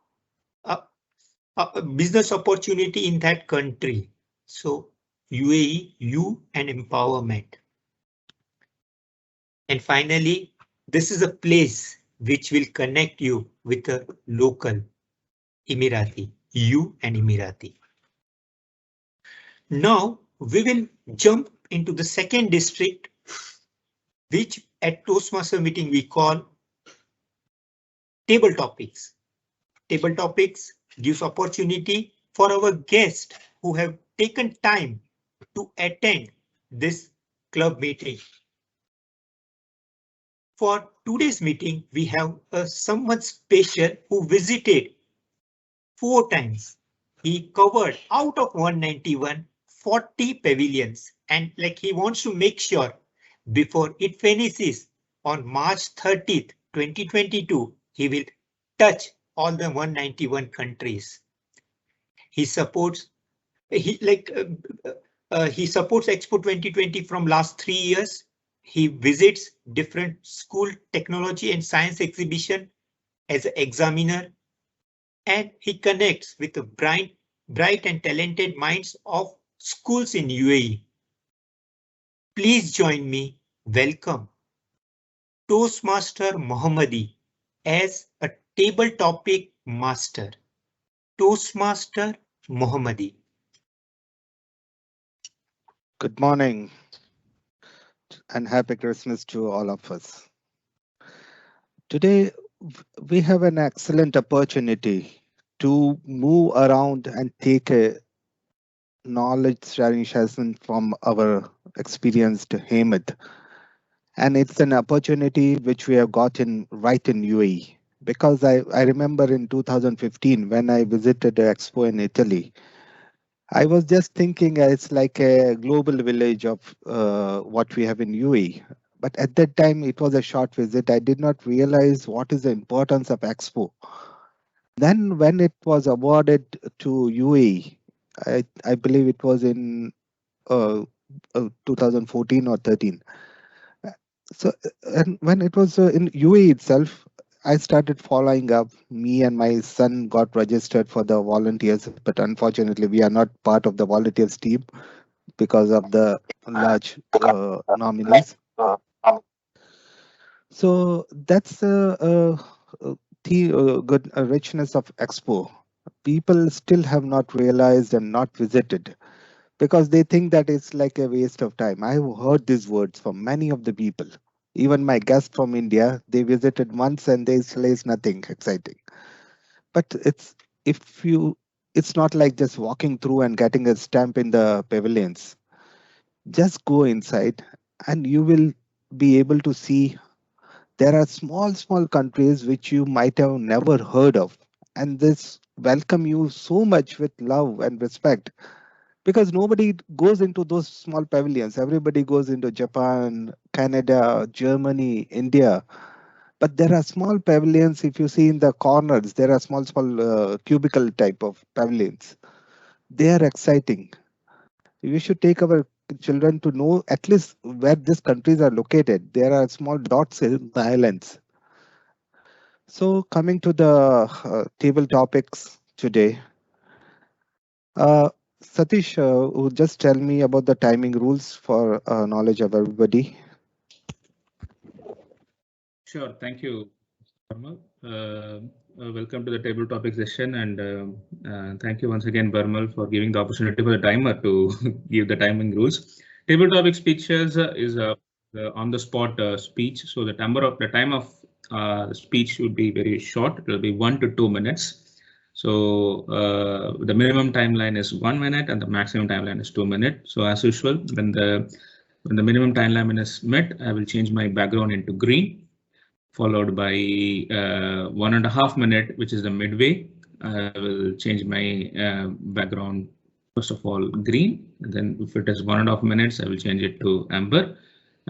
a business opportunity in that country. So UAE, you and empowerment. And finally, this is a place which will connect you with a local Emirati, you and Emirati. Now we will jump into the second district, which at Toastmaster meeting we call table topics. Table topics gives opportunity for our guests who have taken time to attend this club meeting. For today's meeting, we have someone special who visited 4 times. He covered out of 191, 40 pavilions, and he wants to make sure Before it finishes on March 30th, 2022, he will touch all the 191 countries. He supports he supports Expo 2020 from last 3 years. He visits different school technology and science exhibition as an examiner, and he connects with the bright and talented minds of schools in UAE. Please join me. Welcome Toastmaster Mohammadi as a table topic master. Toastmaster Mohammadi. Good morning and happy Christmas to all of us. Today, we have an excellent opportunity to move around and take a knowledge sharing session from our experienced Hemant. And it's an opportunity which we have gotten right in UAE. Because I remember in 2015 when I visited the Expo in Italy, I was just thinking it's like a global village of what we have in UAE. But at that time, it was a short visit. I did not realize what is the importance of Expo. Then when it was awarded to UAE, I believe it was in 2014 or 13. So and when it was in UAE itself, I started following up. Me and my son got registered for the volunteers, but unfortunately, we are not part of the volunteers team because of the large nominees. So that's the good richness of Expo. People still have not realized and not visited because they think that it's like a waste of time. I have heard these words from many of the people. Even my guests from India, they visited once and they say it's nothing exciting. But it's not like just walking through and getting a stamp in the pavilions. Just go inside and you will be able to see there are small countries which you might have never heard of. And this welcome you so much with love and respect because nobody goes into those small pavilions. Everybody goes into Japan, Canada, Germany, India. But there are small pavilions. If you see in the corners, there are small cubicle type of pavilions. They are exciting. We should take our children to know at least where these countries are located. There are small dots in the islands. So coming to the table topics today, Satish, would just tell me about the timing rules for knowledge of everybody. Sure, thank you, Barmal. Welcome to the table topic session, and thank you once again, Barmal, for giving the opportunity for the timer to give the timing rules. Table topic speeches is on-the-spot speech, so the time of speech would be very short. It will be 1 to 2 minutes. So the minimum timeline is 1 minute and the maximum timeline is 2 minutes. So as usual, when the minimum timeline is met, I will change my background into green, followed by 1.5 minutes, which is the midway. I will change my background, first of all, green. And then if it is 1.5 minutes, I will change it to amber.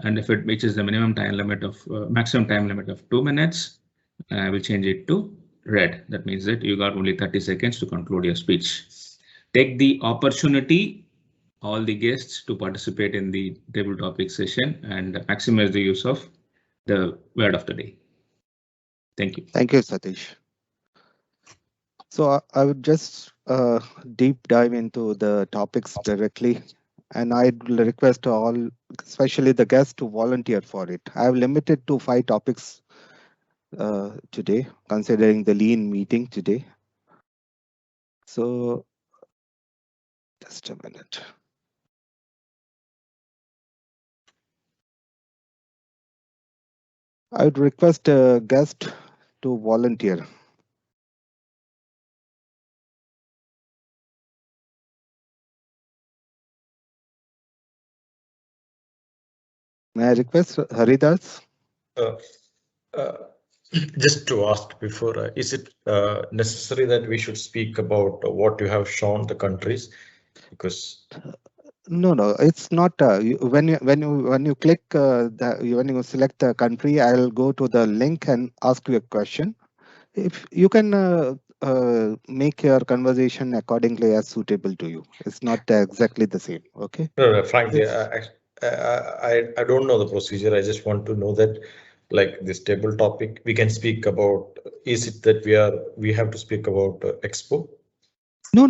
And if it reaches the minimum time limit of maximum time limit of 2 minutes, I will change it to red. That means that you got only 30 seconds to conclude your speech. Take the opportunity, all the guests, to participate in the table topic session and maximize the use of the word of the day. Thank you. Thank you, Satish. So I would just deep dive into the topics directly, and I'd request all, especially the guests, to volunteer for it. I have limited to 5 topics today, considering the lean meeting today. So just a minute. I would request a guest to volunteer. May I request Haridas? Just to ask before, is it necessary that we should speak about what you have shown the countries? Because No, it's not. When you click when you select the country, I'll go to the link and ask you a question. If you can make your conversation accordingly as suitable to you. It's not exactly the same. Okay. No, frankly, I don't know the procedure. I just want to know that, like this table topic, we can speak about. Is it that we have to speak about Expo? No.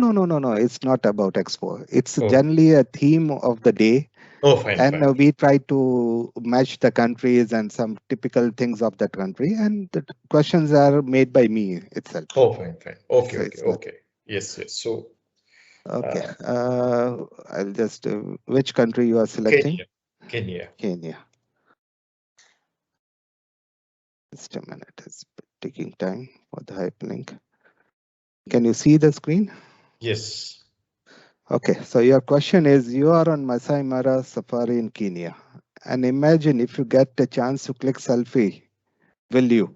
It's not about Expo. It's generally a theme of the day. Oh, fine. And we try to match the countries and some typical things of that country. And the questions are made by me itself. Oh, fine. Okay, So okay. Yes. So. Okay. I'll just which country you are selecting? Kenya. Just a minute. It's taking time for the hyperlink. Can you see the screen? Yes. Okay, so your question is, you are on Masai Mara Safari in Kenya, and imagine if you get a chance to click selfie, will you?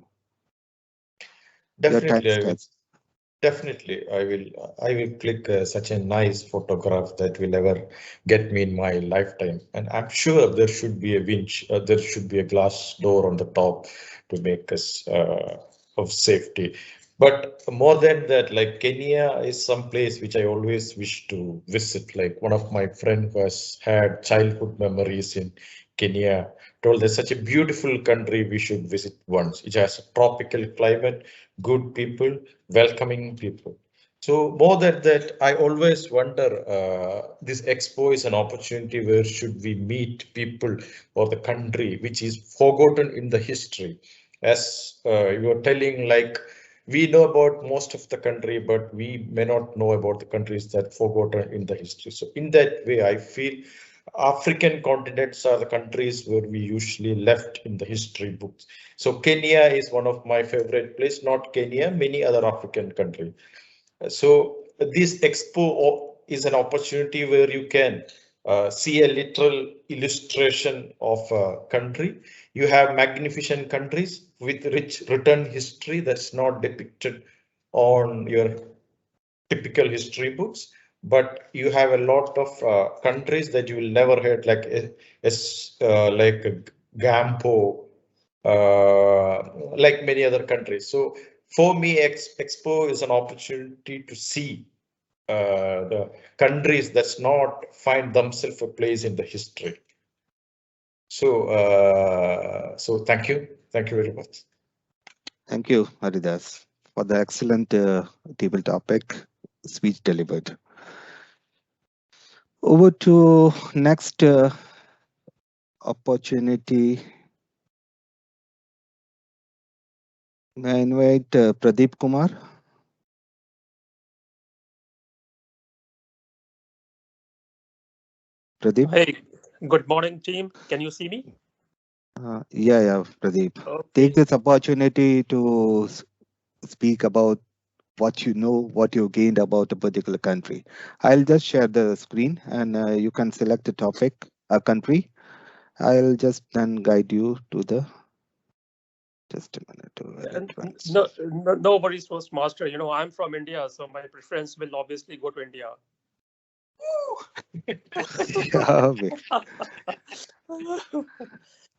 Definitely, I will click such a nice photograph that will ever get me in my lifetime. And I'm sure there should be a winch, there should be a glass door on the top to make us of safety. But more than that, like Kenya is some place which I always wish to visit. Like one of my friends who has had childhood memories in Kenya told there's such a beautiful country we should visit once. It has a tropical climate, good people, welcoming people. So more than that, I always wonder, this expo is an opportunity where should we meet people or the country which is forgotten in the history. As you were telling, like we know about most of the country, but we may not know about the countries that forgotten in the history. So in that way, I feel African continents are the countries where we usually left in the history books. So Kenya is one of my favorite places, not Kenya, many other African countries. So this expo is an opportunity where you can see a literal illustration of a country. You have magnificent countries with rich written history that's not depicted on your typical history books, but you have a lot of countries that you will never heard, like like Gampo, like many other countries. So for me, Expo is an opportunity to see the countries that's not find themselves a place in the history. So, so thank you very much. Thank you, Haridas, for the excellent table topic speech delivered. Over to next opportunity. May I invite Pradeep Kumar? Pradeep? Hey, good morning, team. Can you see me? Yeah, Pradeep. Okay. Take this opportunity to speak about what you know, what you gained about a particular country. I'll just share the screen and you can select the topic, a country. I'll just then guide you to the, just a minute. No worries, Toastmaster. You know, I'm from India, so my preference will obviously go to India.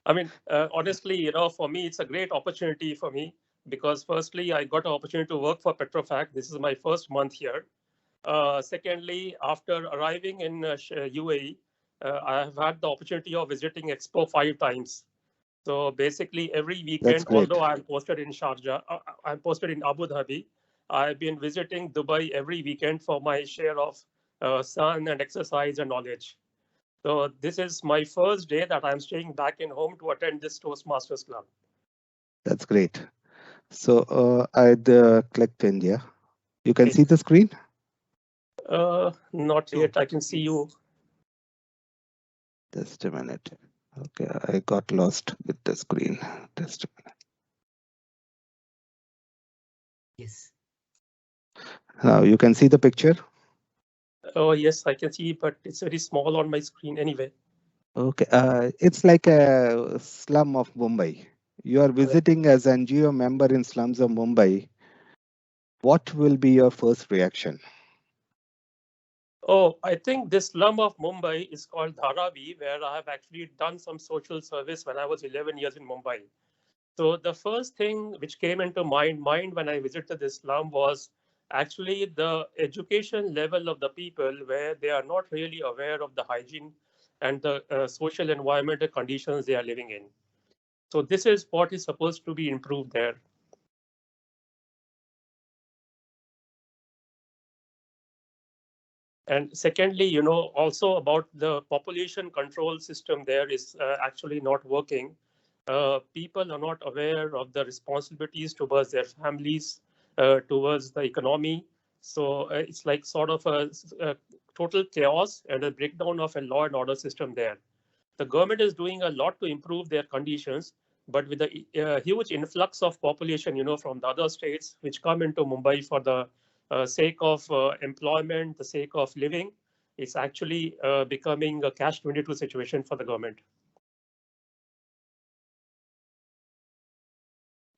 I mean, honestly, you know, for me, it's a great opportunity for me because firstly, I got an opportunity to work for Petrofac. This is my first month here. Secondly, after arriving in UAE, I have had the opportunity of visiting Expo 5 times. So basically, every weekend, although I'm posted in Sharjah, I'm posted in Abu Dhabi, I've been visiting Dubai every weekend for my share of sun and exercise and knowledge. So this is my first day that I'm staying back in home to attend this Toastmasters Club. That's great. So I'd clicked India. You can see the screen? Not yet. I can see you. Just a minute. Okay, I got lost with the screen. Just a minute. Yes. Now you can see the picture? Oh, yes, I can see, but it's very small on my screen anyway. Okay, it's like a slum of Mumbai. You are visiting as an NGO member in slums of Mumbai. What will be your first reaction? Oh, I think this slum of Mumbai is called Dharavi, where I have actually done some social service when I was 11 years in Mumbai. So the first thing which came into my mind when I visited this slum was actually the education level of the people, where they are not really aware of the hygiene and the social environmental conditions they are living in. So this is what is supposed to be improved there. And secondly, also about the population control system there is actually not working. People are not aware of the responsibilities towards their families, towards the economy. So it's like sort of a total chaos and a breakdown of a law and order system there. The government is doing a lot to improve their conditions, but with the huge influx of population, from the other states which come into Mumbai for the sake of employment, the sake of living, it's actually becoming a catch-22 situation for the government.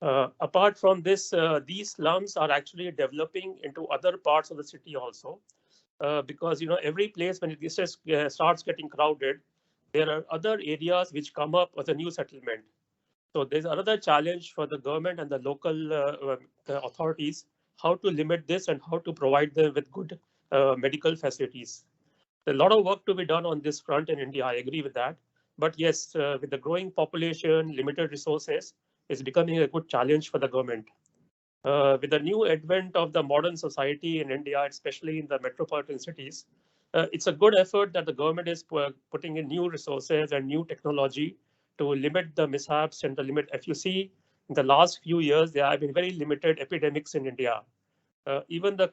Apart from this, these slums are actually developing into other parts of the city also, because every place when it starts getting crowded, there are other areas which come up as a new settlement. So there's another challenge for the government and the local authorities, how to limit this and how to provide them with good medical facilities. There's a lot of work to be done on this front in India. I agree with that. But yes, with the growing population, limited resources, it's becoming a good challenge for the government. With the new advent of the modern society in India, especially in the metropolitan cities, it's a good effort that the government is putting in new resources and new technology to limit the mishaps and the limit. If you see, in the last few years, there have been very limited epidemics in India. Even the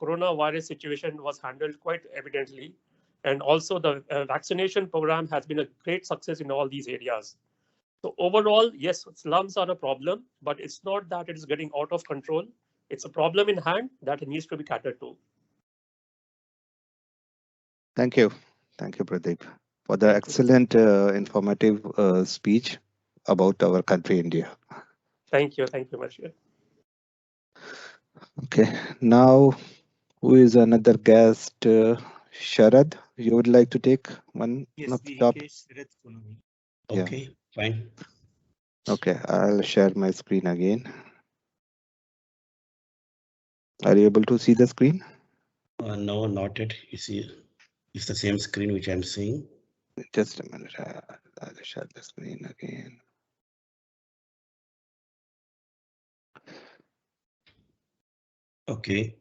coronavirus situation was handled quite evidently, and also the vaccination program has been a great success in all these areas. So overall, yes, slums are a problem, but it's not that it is getting out of control. It's a problem in hand that needs to be catered to. Thank you, Pradeep, for the excellent informative speech about our country, India. Thank you much. Okay, now who is another guest? Sharad, you would like to take one of the top? Okay, fine. Okay, I'll share my screen again. Are you able to see the screen? No, not yet. You see, it's the same screen which I'm seeing. Just a minute. I'll share the screen again. Okay.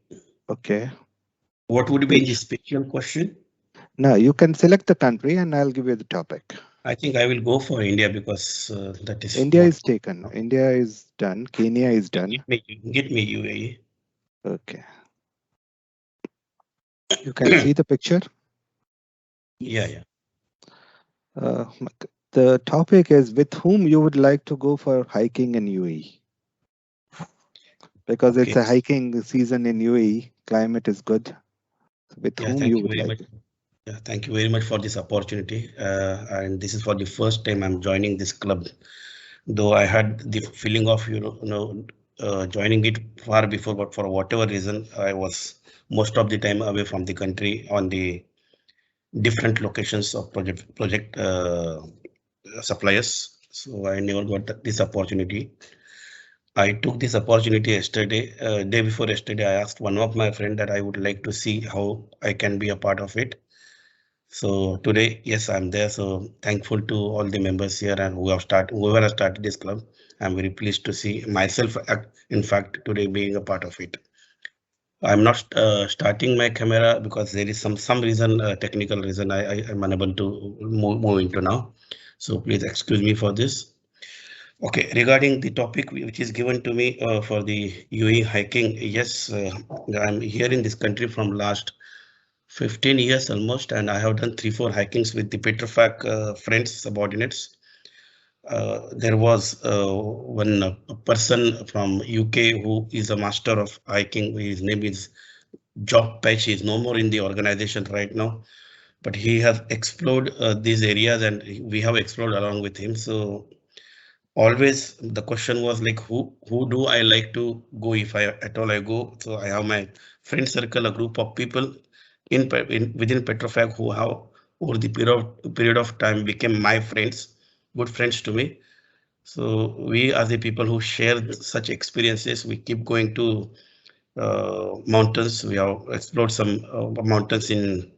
Okay. What would be the special question? No, you can select the country and I'll give you the topic. I think I will go for India because that is. India is taken. India is done. Kenya is done. Get me UAE. Okay. You can see the picture? Yeah. The topic is with whom you would like to go for hiking in UAE. Because it's a hiking season in UAE, climate is good. With whom you would like. Yeah, thank you very much for this opportunity. And this is for the first time I'm joining this club. Though I had the feeling of joining it far before, but for whatever reason, I was most of the time away from the country on the different locations of project suppliers. So I never got this opportunity. I took this opportunity yesterday, day before yesterday. I asked one of my friends that I would like to see how I can be a part of it. So today, yes, I'm there. So thankful to all the members here and whoever has started this club. I'm very pleased to see myself, in fact, today being a part of it. I'm not starting my camera because there is some reason, technical reason I am unable to move into now. So please excuse me for this. Okay, regarding the topic which is given to me for the UAE hiking, yes, I'm here in this country from last 15 years almost, and I have done 3-4 hikings with the Petrofac friends, subordinates. There was one person from UK who is a master of hiking. His name is Jock Patch. He is no more in the organization right now, but he has explored these areas and we have explored along with him. So always the question was like, who do I like to go if I at all I go? So I have my friend circle, a group of people within Petrofac who have over the period of time became my friends, good friends to me. So we are the people who share such experiences. We keep going to mountains. We have explored some mountains in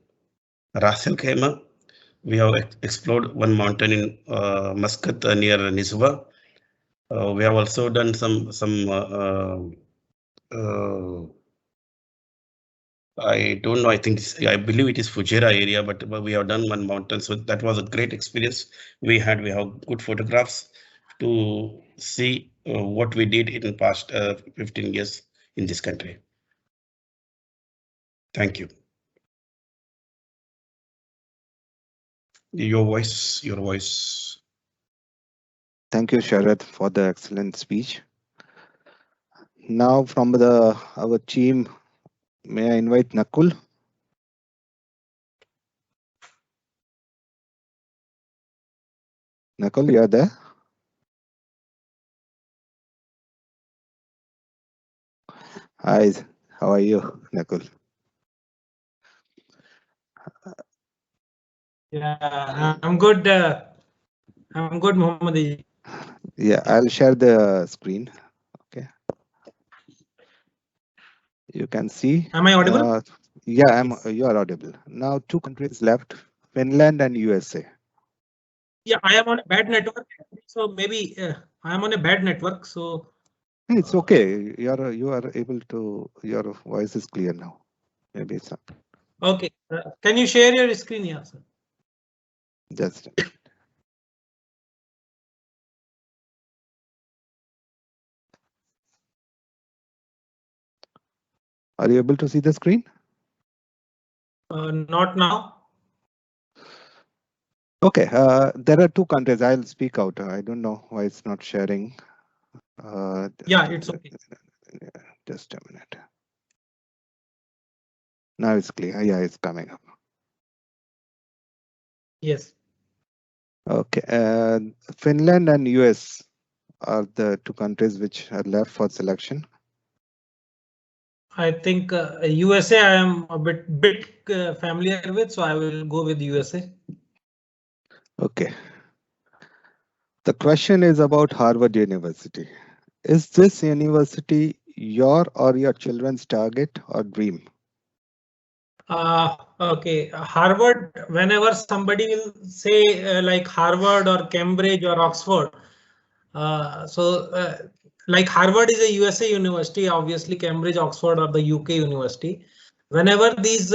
Ras Al Khaimah. We have explored one mountain in Muscat near Nizwa. We have also done some I don't know. I believe it is Fujairah area, but we have done one mountain, so that was a great experience. We have good photographs to see what we did in past 15 years in this country. Thank you. Your voice. Thank you, Sharad, for the excellent speech. Now from our team, may I invite Nakul? Nakul, you are there? Hi, how are you, Nakul? Yeah, I'm good. I'm good, Mohammed. Yeah, I'll share the screen. Okay. You can see. Am I audible? Yeah, you are audible. Now 2 countries left, Finland and USA. Yeah, I am on a bad network, so maybe I am on a bad network. So it's okay. You are able to. Your voice is clear now. Maybe it's up. Okay. Can you share your screen here, sir? Just. Are you able to see the screen? Not now. Okay, there are 2 countries. I'll speak out. I don't know why it's not sharing. Yeah, it's okay. Just a minute. Now it's clear. Yeah, it's coming up. Yes. Okay, Finland and US are the 2 countries which are left for selection. I think USA I am a bit familiar with, so I will go with USA. Okay. The question is about Harvard University. Is this university your or your children's target or dream? Okay, Harvard, whenever somebody will say like Harvard or Cambridge or Oxford, like Harvard is a USA university, obviously Cambridge, Oxford are the UK university. Whenever these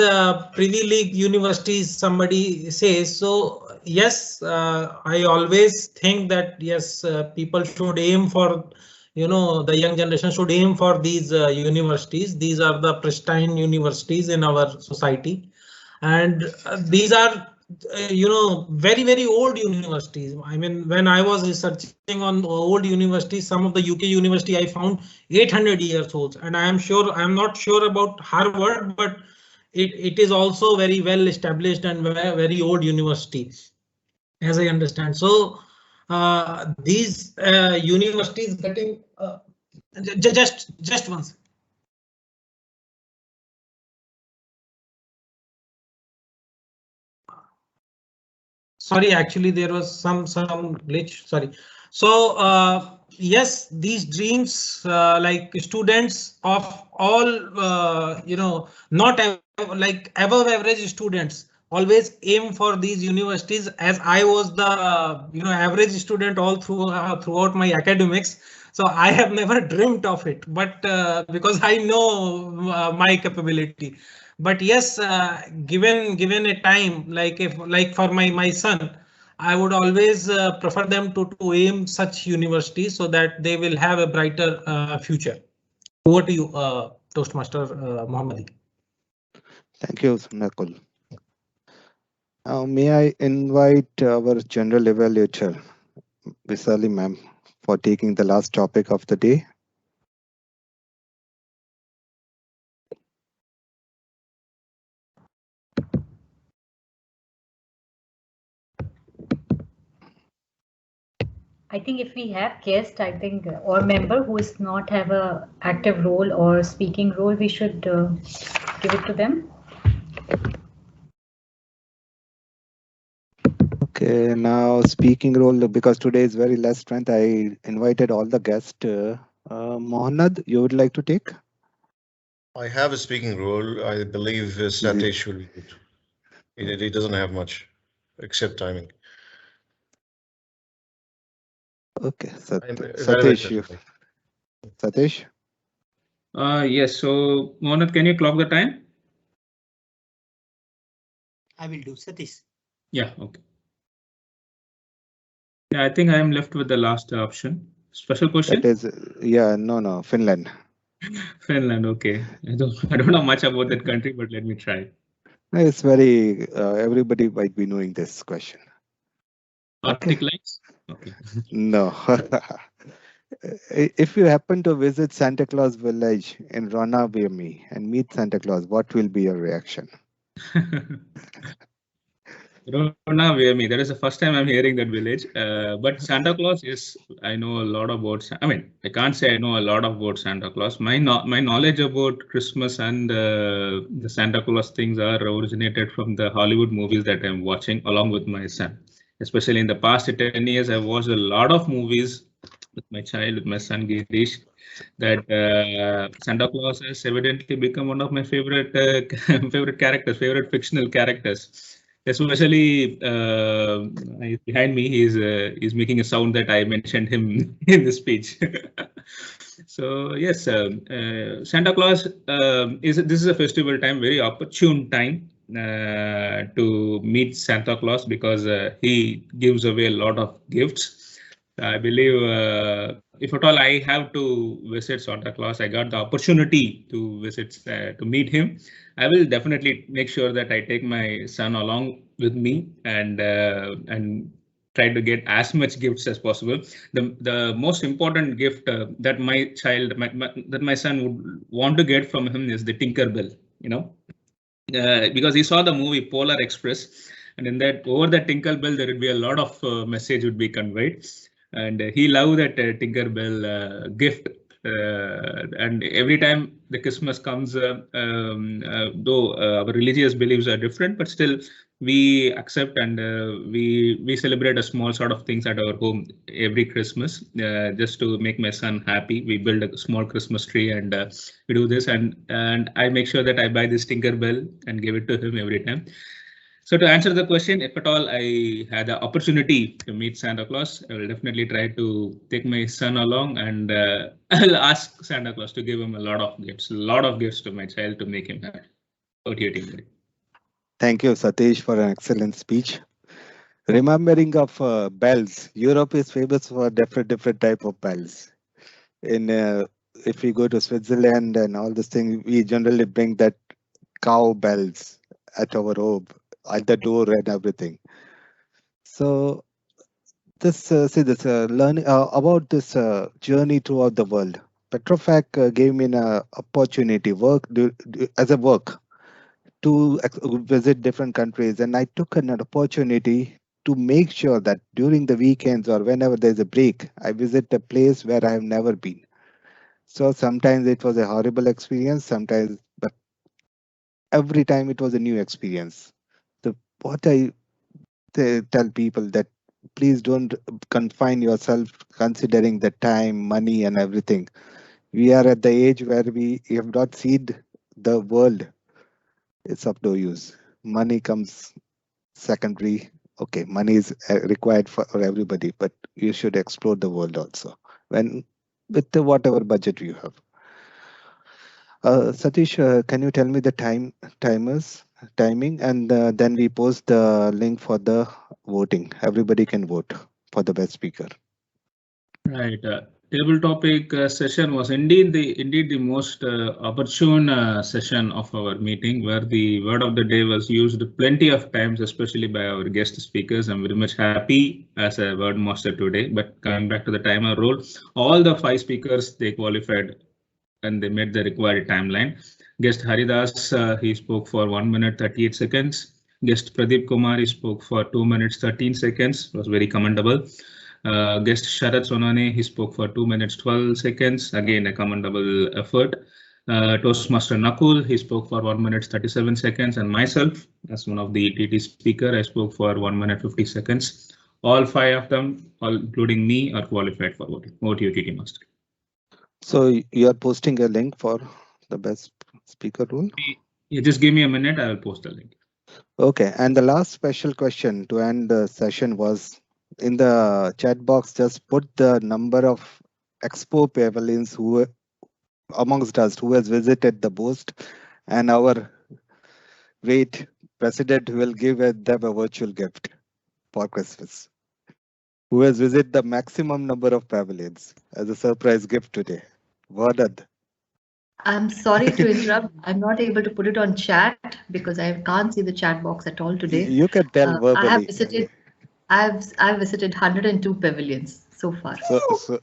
Privy League universities somebody says, so yes, I always think that yes, people should aim for, the young generation should aim for these universities. These are the pristine universities in our society, and these are very old universities. I mean, when I was researching on old universities, some of the UK university I found 800 years old, and I'm not sure about Harvard, but it is also very well established and very old university, as I understand. So these universities getting just once. Sorry, actually there was some glitch. Sorry. So yes, these dreams, like students of all, not like above average students always aim for these universities. As I was the average student all throughout my academics, so I have never dreamt of it. But because I know my capability. But yes, given a time, like for my son, I would always prefer them to aim such universities so that they will have a brighter future. Over to you, Toastmaster Mohammadi. Thank you, Nakul. May I invite our general evaluator, Visali ma'am, for taking the last topic of the day. I think if we have guest, I think, or member who is not have a active role or speaking role, we should give it to them. Okay, now speaking role, because today is very less strength, I invited all the guests. Mohanad, you would like to take? I have a speaking role. I believe Satish will. It doesn't have much except timing. Okay, I'm Satish, you. Satish? Yes, so Mohanad, can you clock the time? I will do Satish. Yeah, okay. Yeah, I think I am left with the last option. Special question? That is, yeah, no, Finland. Finland, okay. I don't know much about that country, but let me try. It's very, everybody might be knowing this question. Arctic Lights? Okay. No. If you happen to visit Santa Claus village in Ronavemi and meet Santa Claus, what will be your reaction? Ronavemi, that is the first time I'm hearing that village. But Santa Claus is, I know a lot about. I mean, I can't say I know a lot about Santa Claus. My knowledge about Christmas and the Santa Claus things are originated from the Hollywood movies that I'm watching along with my son. Especially in the past 10 years, I've watched a lot of movies with my child, with my son Girish. That Santa Claus has evidently become one of my favorite favorite characters, favorite fictional characters. Especially behind me, he's making a sound that I mentioned him in the speech. So yes, Santa Claus this is a festival time, very opportune time to meet Santa Claus because he gives away a lot of gifts. I believe if at all I have to visit Santa Claus, I got the opportunity to visit to meet him. I will definitely make sure that I take my son along with me and try to get as much gifts as possible. The most important gift that my child, that my son would want to get from him is the Tinkerbell. You know, because he saw the movie Polar Express, and in that over the Tinkerbell there would be a lot of message would be conveyed, and he loved that Tinkerbell gift. And every time the Christmas comes, though our religious beliefs are different, but still we accept and we celebrate a small sort of things at our home every Christmas just to make my son happy. We build a small Christmas tree and we do this, and I make sure that I buy this Tinkerbell and give it to him every time. So to answer the question, if at all I had the opportunity to meet Santa Claus, I will definitely try to take my son along, and I'll ask Santa Claus to give him a lot of gifts to my child to make him happy. Thank you, Satish, for an excellent speech. Remembering of bells, Europe is famous for different type of bells. If we go to Switzerland and all this thing, we generally bring that cow bells at our home, at the door and everything. So this learning about this journey throughout the world. Petrofac gave me an opportunity as a work to visit different countries, and I took an opportunity to make sure that during the weekends or whenever there's a break, I visit a place where I have never been. So sometimes it was a horrible experience, sometimes, but every time it was a new experience. So what I tell people that please don't confine yourself considering the time, money and everything. We are at the age where we have not seen the world. It's of no use. Money comes secondary. Okay, money is required for everybody, but you should explore the world also with whatever budget you have. Satish, can you tell me the timing, and then we post the link for the voting. Everybody can vote for the best speaker. Right. Table topic session was indeed the most opportune session of our meeting, where the word of the day was used plenty of times, especially by our guest speakers. I'm very much happy as a word master today. But coming back to the timer role, all the 5 speakers, they qualified and they met the required timeline. Guest Haridas, he spoke for 1 minute 38 seconds. Guest Pradeep Kumar, he spoke for 2 minutes 13 seconds. It was very commendable. Guest Sharat Sonane, he spoke for 2 minutes 12 seconds. Again, a commendable effort. Toastmaster Nakul, he spoke for 1 minute 37 seconds. And myself, as one of the TT speaker, I spoke for 1 minute 50 seconds. All 5 of them, all including me, are qualified for OTO TT Master. So you are posting a link for the best speaker role? Yeah, just give me a minute, I will post the link. Okay, and the last special question to end the session was in the chat box, just put the number of Expo pavilions who amongst us who has visited the most, and our great president will give them a virtual gift for Christmas. Who has visited the maximum number of pavilions as a surprise gift today? Vardad. I'm sorry to interrupt. I'm not able to put it on chat because I can't see the chat box at all today. You can tell verbally. I have visited. I've visited 102 pavilions so far.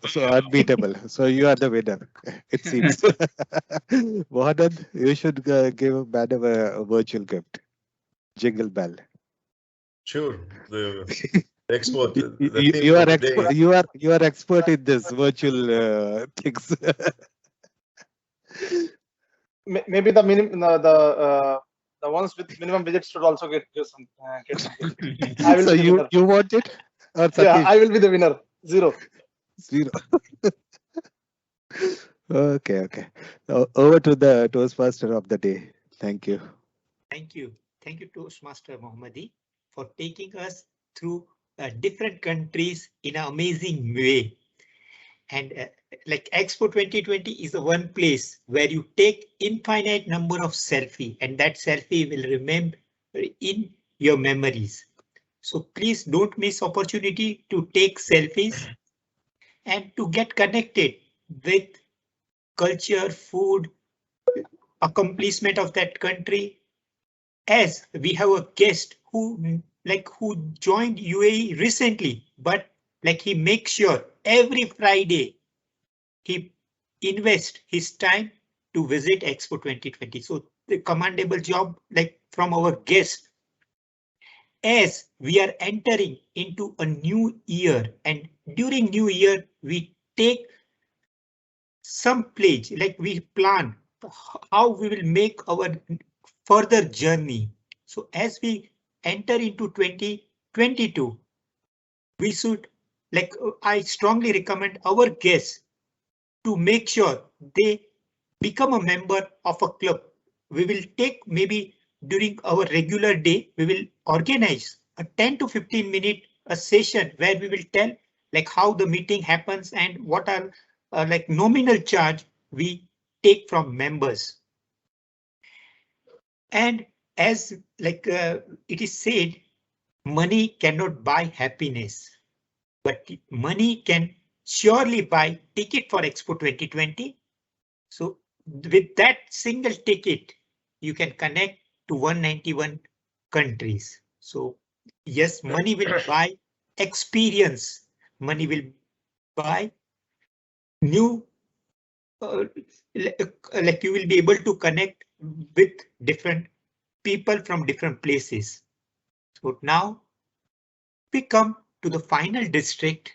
So unbeatable. So you are the winner, it seems. Vardad, you should give madam a virtual gift. Jingle bell. Sure. The expert. You are expert in this virtual things. Maybe the ones with minimum visits should also get some. I will so be the winner. you want it? Or yeah, I will be the winner. Zero. Okay. Over to the Toastmaster of the day. Thank you. Thank you. Thank you, Toastmaster Mohammadi, for taking us through different countries in an amazing way. And like Expo 2020 is the one place where you take infinite number of selfie, and that selfie will remain in your memories. So please don't miss opportunity to take selfies and to get connected with culture, food, accomplishment of that country. As we have a guest who joined UAE recently, but like he makes sure every Friday he invests his time to visit Expo 2020. So the commendable job like from our guest. As we are entering into a new year, and during new year we take some pledge, like we plan how we will make our further journey. So as we enter into 2022, we should, like I strongly recommend our guests to make sure they become a member of a club. We will take maybe during our regular day, we will organize a 10 to 15 minute a session where we will tell like how the meeting happens and what are like nominal charge we take from members. And as like it is said, money cannot buy happiness, but money can surely buy ticket for Expo 2020. So with that single ticket, you can connect to 191 countries. So yes, money will buy experience. Money will buy new, like you will be able to connect with different people from different places. So now we come to the final district,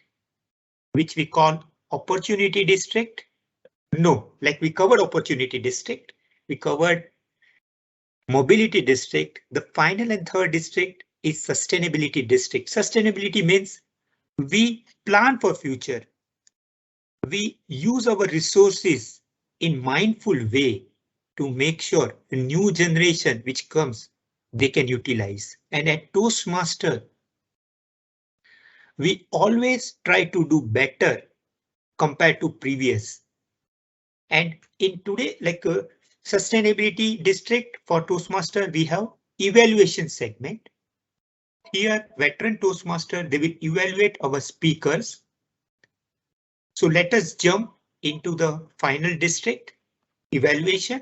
which we call opportunity district. No, like we covered opportunity district, we covered mobility district. The final and third district is sustainability district. Sustainability means we plan for future. We use our resources in mindful way to make sure a new generation which comes, they can utilize. And at Toastmaster, we always try to do better compared to previous. And in today, like sustainability district for Toastmaster, we have evaluation segment. Here, veteran Toastmaster, they will evaluate our speakers. So let us jump into the final district evaluation.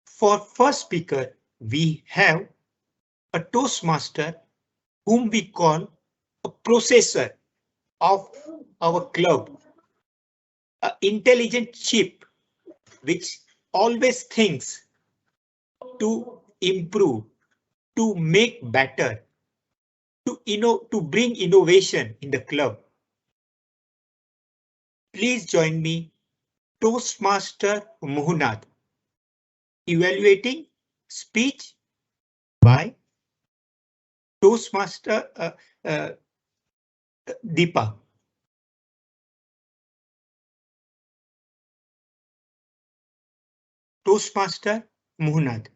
For first speaker, we have a Toastmaster whom we call a processor of our club, an intelligent chip which always thinks to improve, to make better, to bring innovation in the club. Please join me, Toastmaster Muhunad, evaluating speech by Toastmaster Deepa. Toastmaster Muhnad.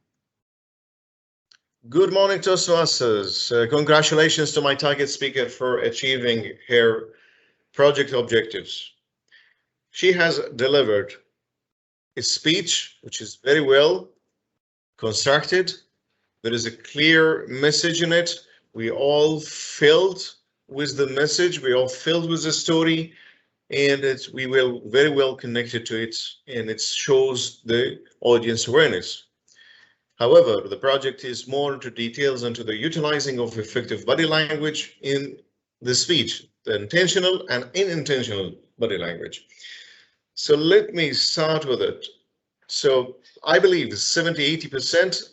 Good morning, Toastmasters. Congratulations to my target speaker for achieving her project objectives. She has delivered a speech which is very well constructed. There is a clear message in it. We all filled with the message. We all filled with the story, and we will very well connected to it, and it shows the audience awareness. However, the project is more into details into the utilizing of effective body language in the speech, the intentional and unintentional body language. So let me start with it. So I believe 70–80%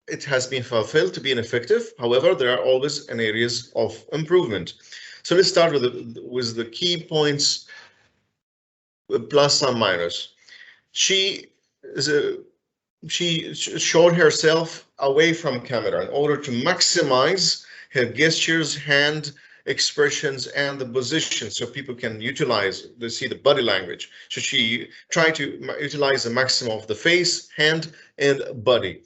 it has been fulfilled to be effective. However, there are always areas of improvement. So let's start with the key points, plus some minus. She showed herself away from camera in order to maximize her gestures, hand expressions, and the position so people can see the body language. So she tried to utilize the maximum of the face, hand, and body.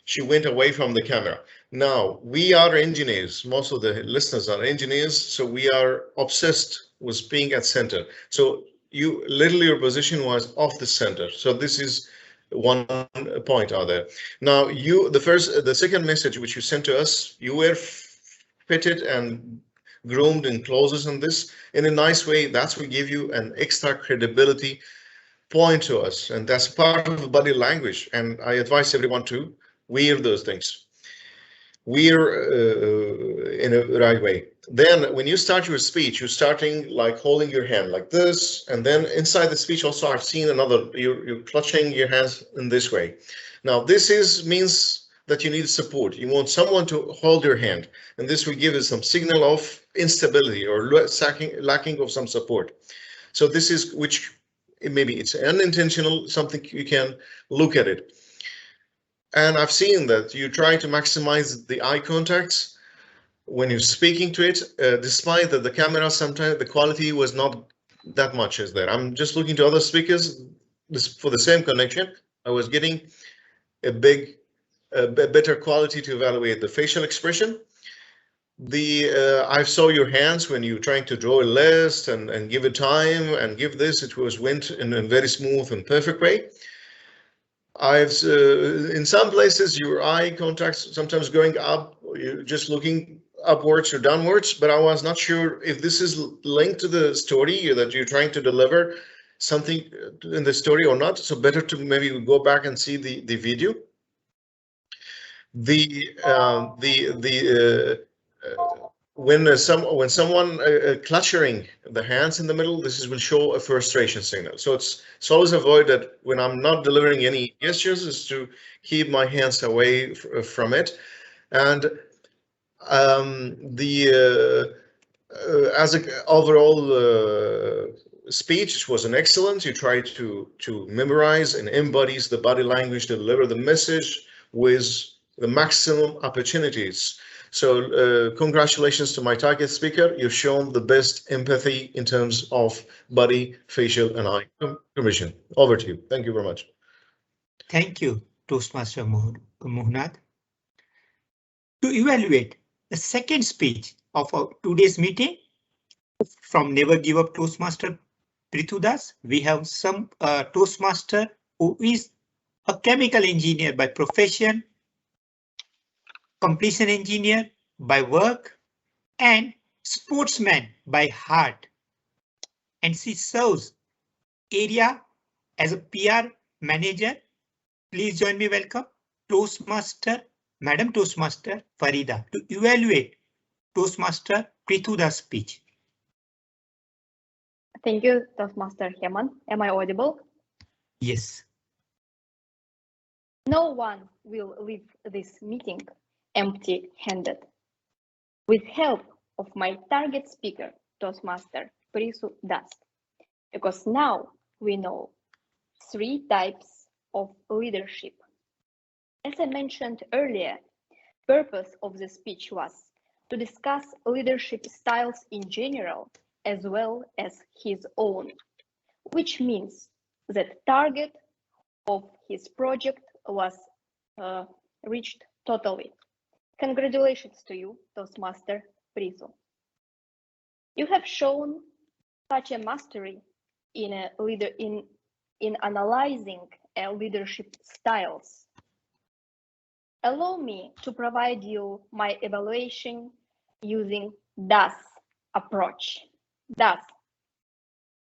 She went away from the camera. Now, we are engineers. Most of the listeners are engineers, so we are obsessed with being at center. So your position was off the center. So this is one point out there. Now, the second message which you sent to us, you were fitted and groomed and closes in this in a nice way. That's what give you an extra credibility point to us, and that's part of body language. And I advise everyone to wear those things. Wear in a right way. Then when you start your speech, you're starting like holding your hand like this, and then inside the speech also I've seen you're clutching your hands in this way. Now this means that you need support. You want someone to hold your hand, and this will give you some signal of instability or lacking of some support. So this is which maybe it's unintentional, something you can look at it. And I've seen that you try to maximize the eye contacts when you're speaking to it, despite that the camera, sometimes the quality was not that much as there. I'm just looking to other speakers for the same connection. I was getting a better quality to evaluate the facial expression. I saw your hands when you're trying to draw a list and give it time and give this, went in a very smooth and perfect way. In some places your eye contacts sometimes going up, you're just looking upwards or downwards, but I was not sure if this is linked to the story that you're trying to deliver something in the story or not. So better to maybe go back and see the video. When someone clutching the hands in the middle, will show a frustration signal. So it's always avoided when I'm not delivering any gestures, is to keep my hands away from it. And as an overall speech was an excellent. You try to memorize and embodies the body language, deliver the message with the maximum opportunities. So congratulations to my target speaker. You've shown the best empathy in terms of body, facial, and eye commission. Over to you. Thank you very much. Thank you, Toastmaster Muhnad. To evaluate the second speech of our today's meeting from Never Give Up Toastmaster Prithudas, we have some Toastmaster who is a chemical engineer by profession, completion engineer by work, and sportsman by heart. And she serves area as a PR manager. Please join me. Welcome Madam Toastmaster Farida to evaluate Toastmaster Prithuda's speech. Thank you, Toastmaster Hemant. Am I audible? Yes. No one will leave this meeting empty-handed. With help of my target speaker, Toastmaster Prithudas, because now we know 3 types of leadership. As I mentioned earlier, purpose of the speech was to discuss leadership styles in general, as well as his own, which means that target of his project was reached totally. Congratulations to you, Toastmaster Priso. You have shown such a mastery in analyzing leadership styles. Allow me to provide you my evaluation using DAS approach. DAS,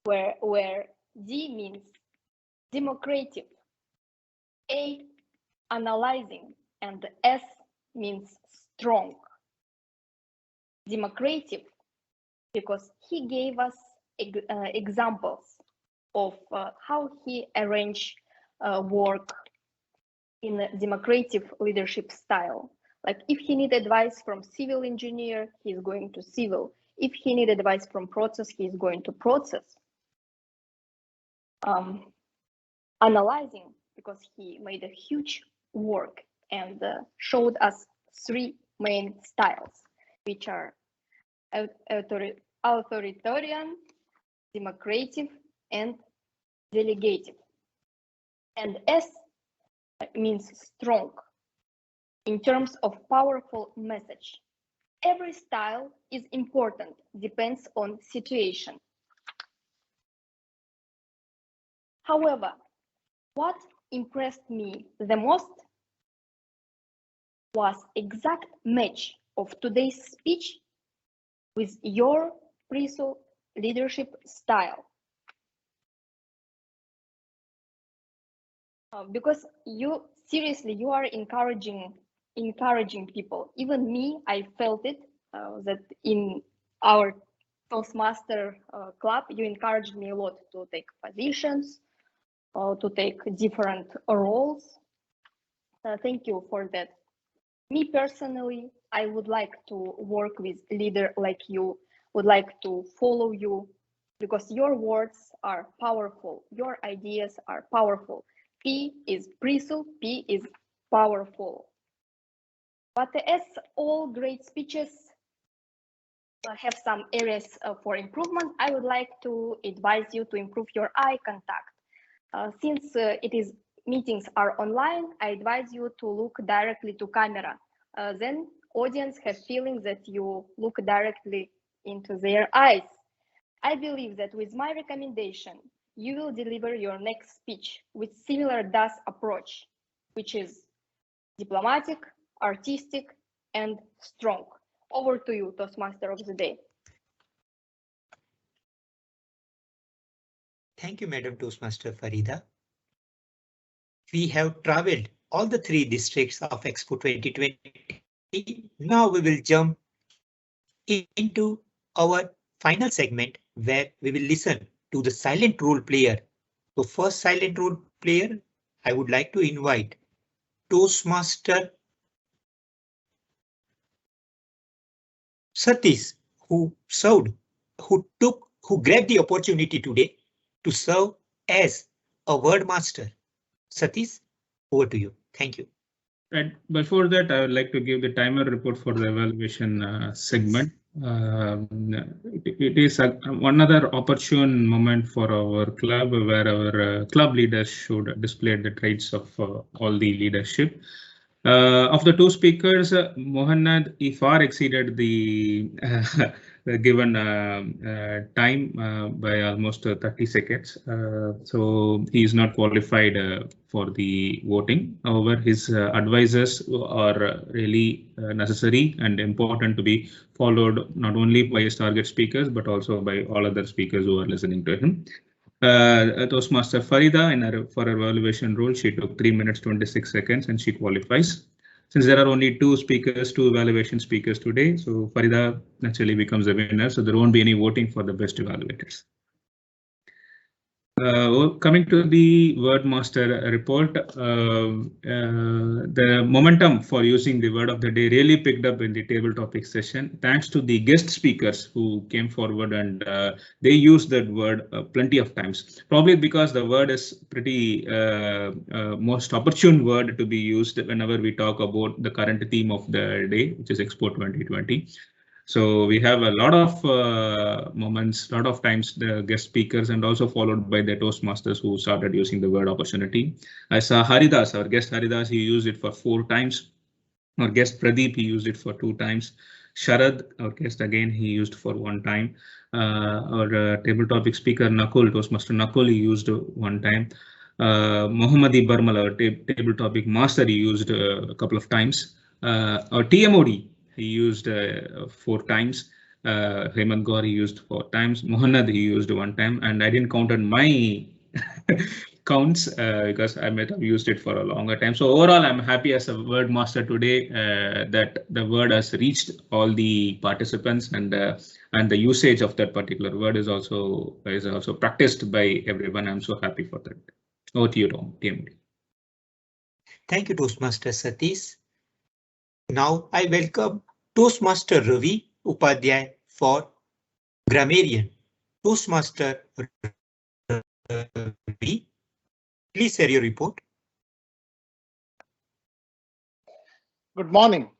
where D means democratic, A analyzing, and S means strong. Democratic, because he gave us examples of how he arranged work in a democratic leadership style. Like if he need advice from civil engineer, he's going to civil. If he need advice from process, he's going to process. Analyzing, because he made a huge work and showed us three main styles, which are authoritarian, democratic, and delegative. And S means strong in terms of powerful message. Every style is important, depends on situation. However, what impressed me the most was exact match of today's speech with your Priso leadership style. Because you seriously, you are encouraging people. Even me, I felt it that in our Toastmaster club, you encouraged me a lot to take positions, to take different roles. Thank you for that. Me personally, I would like to work with leader like you, would like to follow you, because your words are powerful, your ideas are powerful. P is Priso, P is powerful. But as all great speeches have some areas for improvement, I would like to advise you to improve your eye contact. Since meetings are online, I advise you to look directly to camera. Then audience have feeling that you look directly into their eyes. I believe that with my recommendation, you will deliver your next speech with similar DAS approach, which is diplomatic, artistic, and strong. Over to you, Toastmaster of the Day. Thank you, Madam Toastmaster Farida. We have traveled all the 3 districts of Expo 2020. Now we will jump into our final segment where we will listen to the silent role player. So first silent role player, I would like to invite Toastmaster Satish, who grabbed the opportunity today to serve as a word master. Satish, over to you. Thank you. And before that, I would like to give the timer report for the evaluation segment. It is one other opportune moment for our club where our club leaders should display the traits of all the leadership. Of the 2 speakers, Mohannad far exceeded the given time by almost 30 seconds. So he is not qualified for the voting. However, his advices are really necessary and important to be followed not only by his target speakers, but also by all other speakers who are listening to him. Toastmaster Farida, for her evaluation role, she took 3 minutes 26 seconds and she qualifies. Since there are only 2 evaluation speakers today, so Farida naturally becomes the winner. So there won't be any voting for the best evaluators. Coming to the Wordmaster report, the momentum for using the word of the day really picked up in the table topic session, thanks to the guest speakers who came forward and they used that word plenty of times. Probably because the word is pretty most opportune word to be used whenever we talk about the current theme of the day, which is Expo 2020. So we have a lot of moments, a lot of times the guest speakers and also followed by the Toastmasters who started using the word opportunity. I saw Haridas, our guest Haridas, he used it for 4 times. Our guest Pradeep, he used it for 2 times. Sharad, our guest again, he used for 1 time. Our table topic speaker Nakul, Toastmaster Nakul, he used 1 time. Mohammadi Barmal, our table topic master, he used a couple of times. Our TMOD, he used 4 times. Hemant Gor, he used 4 times. Mohannad, he used 1 time, and I didn't count on my counts because I might have used it for a longer time. So overall, I'm happy as a word master today that the word has reached all the participants, and the usage of that particular word is also practiced by everyone. I'm so happy for that. Over to you, Tom. TMD. Thank you, Toastmaster Satish. Now I welcome Toastmaster Ravi Upadhyay for Grammarian. Toastmaster Ravi, please share your report. Good morning.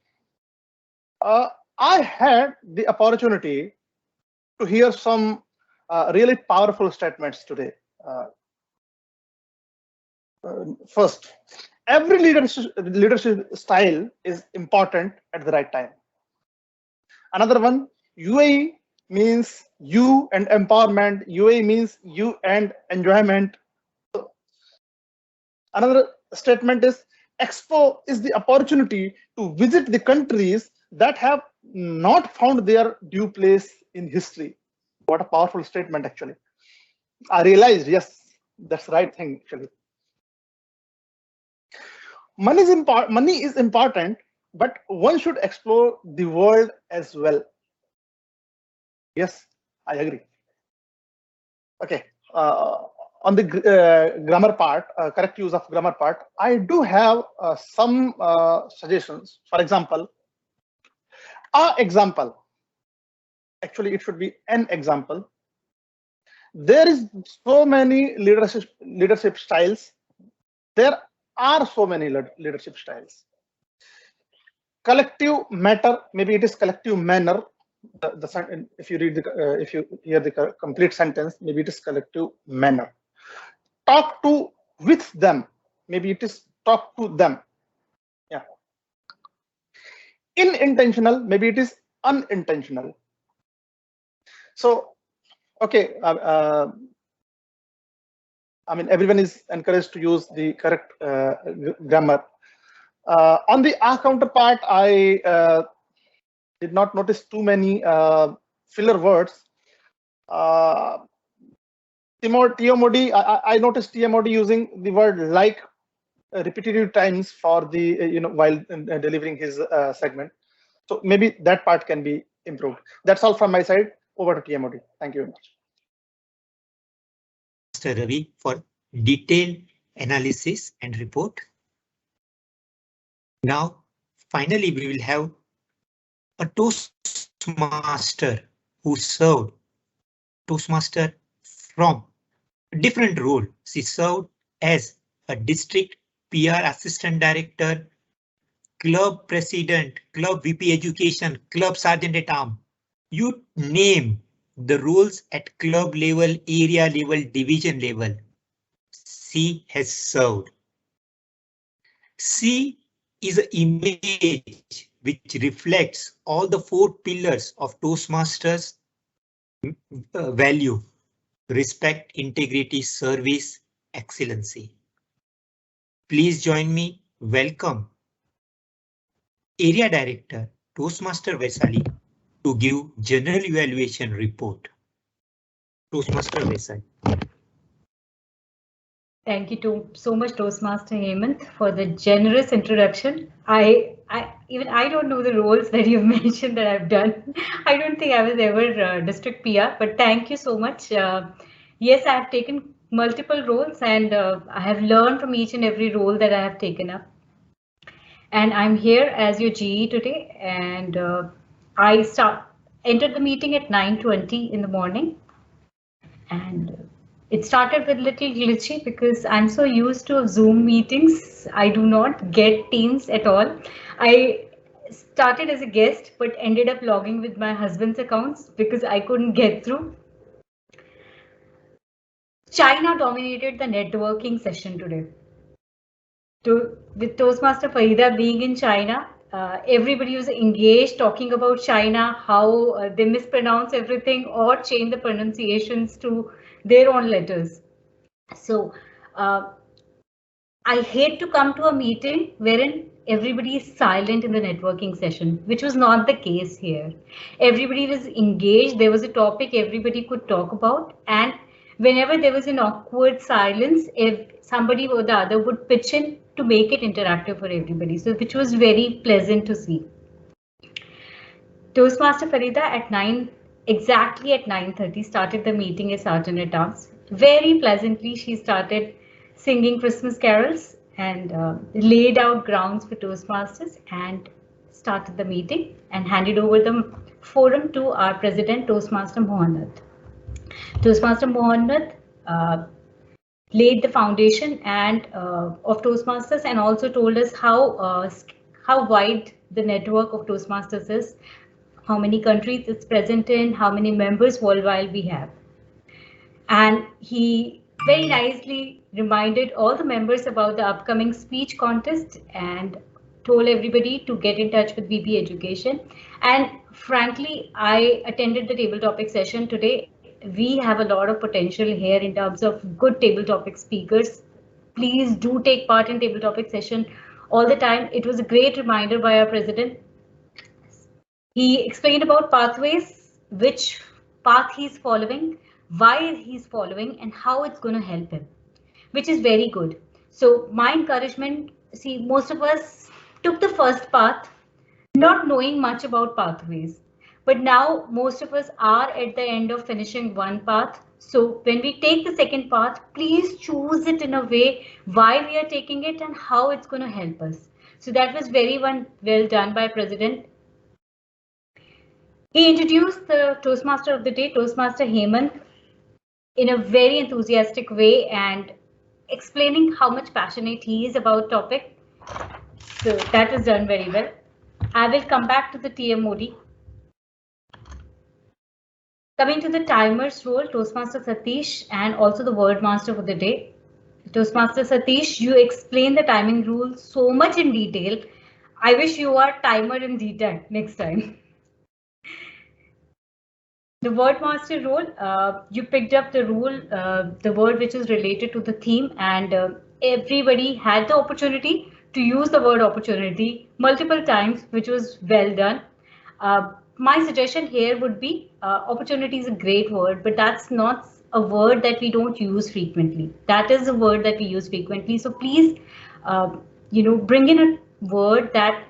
I had the opportunity to hear some really powerful statements today. First, every leadership style is important at the right time. Another one, UAE means you and empowerment. UAE means you and enjoyment. Another statement is Expo is the opportunity to visit the countries that have not found their due place in history. What a powerful statement, actually. I realized, yes, that's the right thing, actually. Money is important, but one should explore the world as well. Yes, I agree. Okay. On the grammar part, correct use of grammar part, I do have some suggestions. For example, example. Actually, it should be an example. There is so many leadership styles. There are so many leadership styles. Collective matter, maybe it is collective manner. If you read if you hear the complete sentence, maybe it is collective manner. Talk to with them, maybe it is talk to them. Yeah. Unintentional, maybe it is unintentional. So, okay. I mean, everyone is encouraged to use the correct grammar. On the counterpart, I did not notice too many filler words. TMOD, I noticed TMOD using the word like repetitive times for the while delivering his segment. So maybe that part can be improved. That's all from my side. Over to TMOD. Thank you very much. Mr. Ravi for detailed analysis and report. Now, finally, we will have a Toastmaster who served Toastmaster from a different role. She served as a district PR assistant director, club president, club VP education, club sergeant at arms. You name the roles at club level, area level, division level. She has served. She is an image which reflects all the 4 pillars of Toastmasters value: respect, integrity, service, excellency. Please join me. Welcome Area Director Toastmaster Vaisali to give general evaluation report. Toastmaster Vaisali. Thank you so much, Toastmaster Hemant, for the generous introduction. I don't know the roles that you've mentioned that I've done. I don't think I was ever district PR, but thank you so much. Yes, I have taken multiple roles, and I have learned from each and every role that I have taken up. And I'm here as your GE today, and I entered the meeting at 9:20 in the morning, and it started with little glitchy because I'm so used to Zoom meetings. I do not get Teams at all. I started as a guest, but ended up logging with my husband's accounts because I couldn't get through. China dominated the networking session today. With Toastmaster Farida being in China, everybody was engaged talking about China, how they mispronounce everything or change the pronunciations to their own letters. So I hate to come to a meeting wherein everybody is silent in the networking session, which was not the case here. Everybody was engaged. There was a topic everybody could talk about, and whenever there was an awkward silence, if somebody or the other would pitch in to make it interactive for everybody, so which was very pleasant to see. Toastmaster Farida at exactly at 9:30 started the meeting as Sergeant at Arms. Very pleasantly, she started singing Christmas carols and laid out grounds for Toastmasters and started the meeting and handed over the forum to our president, Toastmaster Mohanad. Toastmaster Mohanad laid the foundation and of Toastmasters and also told us how wide the network of Toastmasters is, how many countries it's present in, how many members worldwide we have. And he very nicely reminded all the members about the upcoming speech contest and told everybody to get in touch with VP Education. And frankly, I attended the table topic session today. We have a lot of potential here in terms of good table topic speakers. Please do take part in table topic session all the time. It was a great reminder by our president. He explained about pathways, which path he's following, why he's following, and how it's going to help him, which is very good. So my encouragement, see, most of us took the first path, not knowing much about pathways. But now most of us are at the end of finishing one path. So when we take the second path, please choose it in a way why we are taking it and how it's going to help us. So that was very well done by President. He introduced the Toastmaster of the day, Toastmaster Hemant, in a very enthusiastic way and explaining how much passionate he is about topic. So that was done very well. I will come back to the TMOD. Coming to the timers role, Toastmaster Satish and also the word master for the day. Toastmaster Satish, you explain the timing rule so much in detail. I wish you are timer in detail next time. The word master role, you picked up the rule, the word which is related to the theme, and everybody had the opportunity to use the word opportunity multiple times, which was well done. My suggestion here would be opportunity is a great word, but that's not a word that we don't use frequently. That is a word that we use frequently. So please, bring in a word that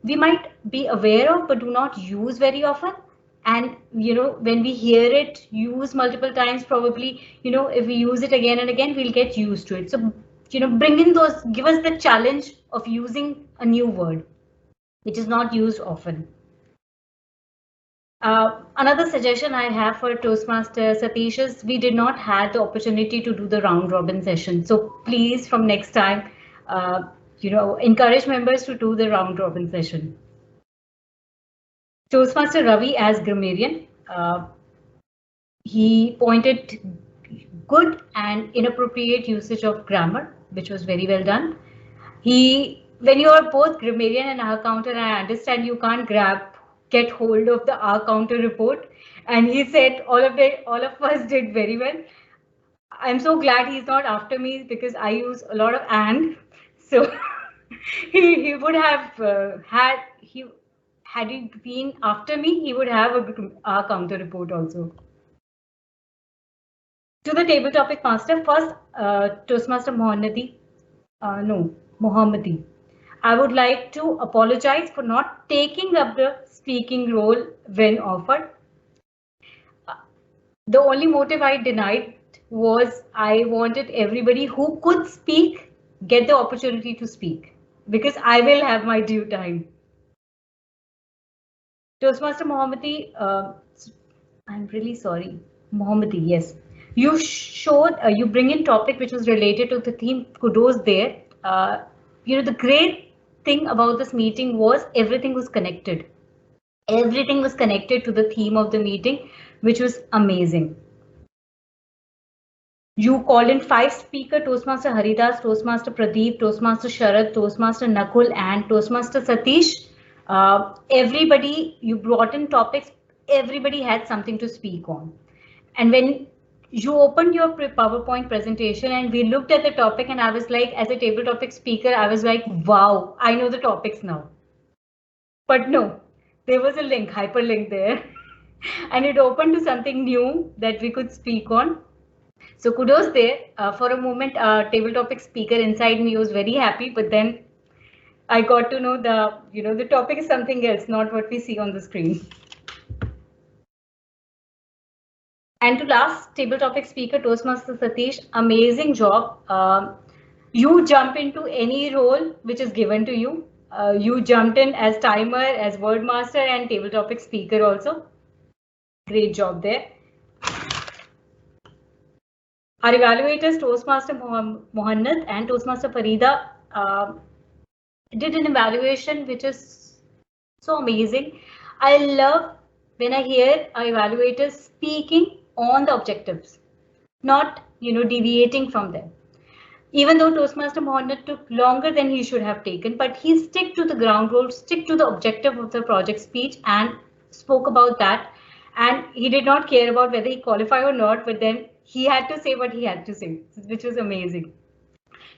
we might be aware of, but do not use very often. And, when we hear it used multiple times, probably, if we use it again and again, we'll get used to it. So, bring in those, give us the challenge of using a new word, which is not used often. Another suggestion I have for Toastmaster Satish is we did not have the opportunity to do the round robin session. So please, from next time, encourage members to do the round robin session. Toastmaster Ravi as grammarian, he pointed good and inappropriate usage of grammar, which was very well done. When you are both grammarian and R counter, I understand you can't get hold of the R counter report, and he said all of us did very well. I'm so glad he's not after me because I use a lot of and, so he would have had he been after me, he would have a R counter report also. To the table topic master, first Toastmaster Mohammadi. I would like to apologize for not taking up the speaking role when offered. The only motive I denied was I wanted everybody who could speak get the opportunity to speak, because I will have my due time. Toastmaster Mohammadi, I'm really sorry, Mohammadi, yes. You showed, you bring in topic which was related to the theme, kudos there. You know, the great thing about this meeting was everything was connected. Everything was connected to the theme of the meeting, which was amazing. You called in 5 speakers, Toastmaster Haridas, Toastmaster Pradeep, Toastmaster Sharad, Toastmaster Nakul and Toastmaster Satish. Everybody, you brought in topics, everybody had something to speak on. And when you opened your PowerPoint presentation and we looked at the topic, and I was like, as a table topic speaker, I was like, wow, I know the topics now. But no, there was a link, hyperlink there, and it opened to something new that we could speak on. So kudos there. For a moment, table topic speaker inside me was very happy, but then I got to know the topic is something else, not what we see on the screen. And to last table topic speaker, Toastmaster Satish, amazing job. You jump into any role which is given to you. You jumped in as timer, as word master and table topic speaker also. Great job there. Our evaluators, Toastmaster Mohannad and Toastmaster Farida, did an evaluation which is so amazing. I love when I hear our evaluators speaking on the objectives, not deviating from them. Even though Toastmaster Mohannad took longer than he should have taken, but he stick to the ground rule, stick to the objective of the project speech and spoke about that. And he did not care about whether he qualified or not, but then he had to say what he had to say, which was amazing.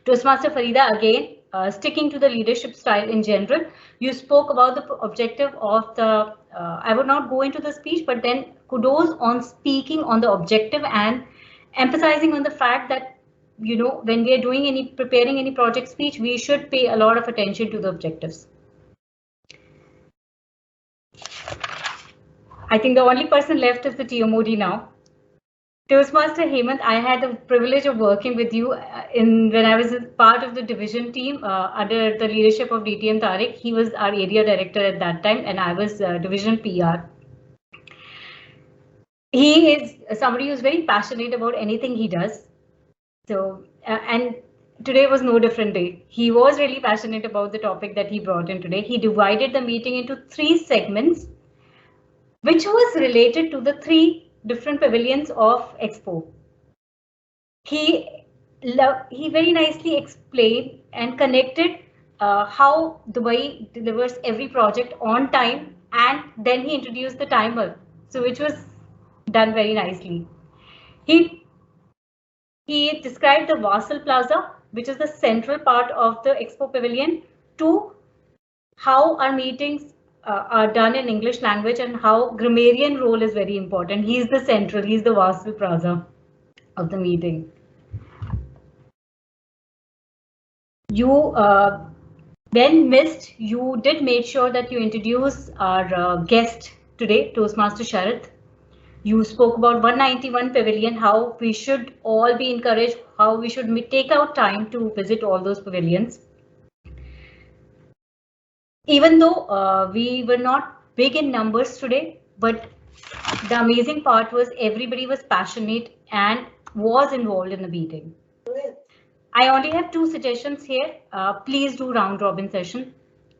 Toastmaster Farida, again, sticking to the leadership style in general. You spoke about the objective of the, I would not go into the speech, but then kudos on speaking on the objective and emphasizing on the fact that when we are preparing any project speech, we should pay a lot of attention to the objectives. I think the only person left is the TMOD now. Toastmaster Hemant, I had the privilege of working with you when I was part of the division team under the leadership of DTM Tariq. He was our area director at that time and I was division PR. He is somebody who's very passionate about anything he does. So, and today was no different day. He was really passionate about the topic that he brought in today. He divided the meeting into 3 segments, which was related to the 3 different pavilions of Expo. He very nicely explained and connected how Dubai delivers every project on time, and then he introduced the timer, so which was done very nicely. He described the Vassal Plaza, which is the central part of the Expo Pavilion, to how our meetings are done in English language and how grammarian role is very important. He's the central, he's the Vassal Plaza of the meeting. You, when missed, you did make sure that you introduce our guest today, Toastmaster Sharad. You spoke about 191 Pavilion, how we should all be encouraged, how we should take out time to visit all those pavilions. Even though we were not big in numbers today, but the amazing part was everybody was passionate and was involved in the meeting. I only have 2 suggestions here. Please do round robin session.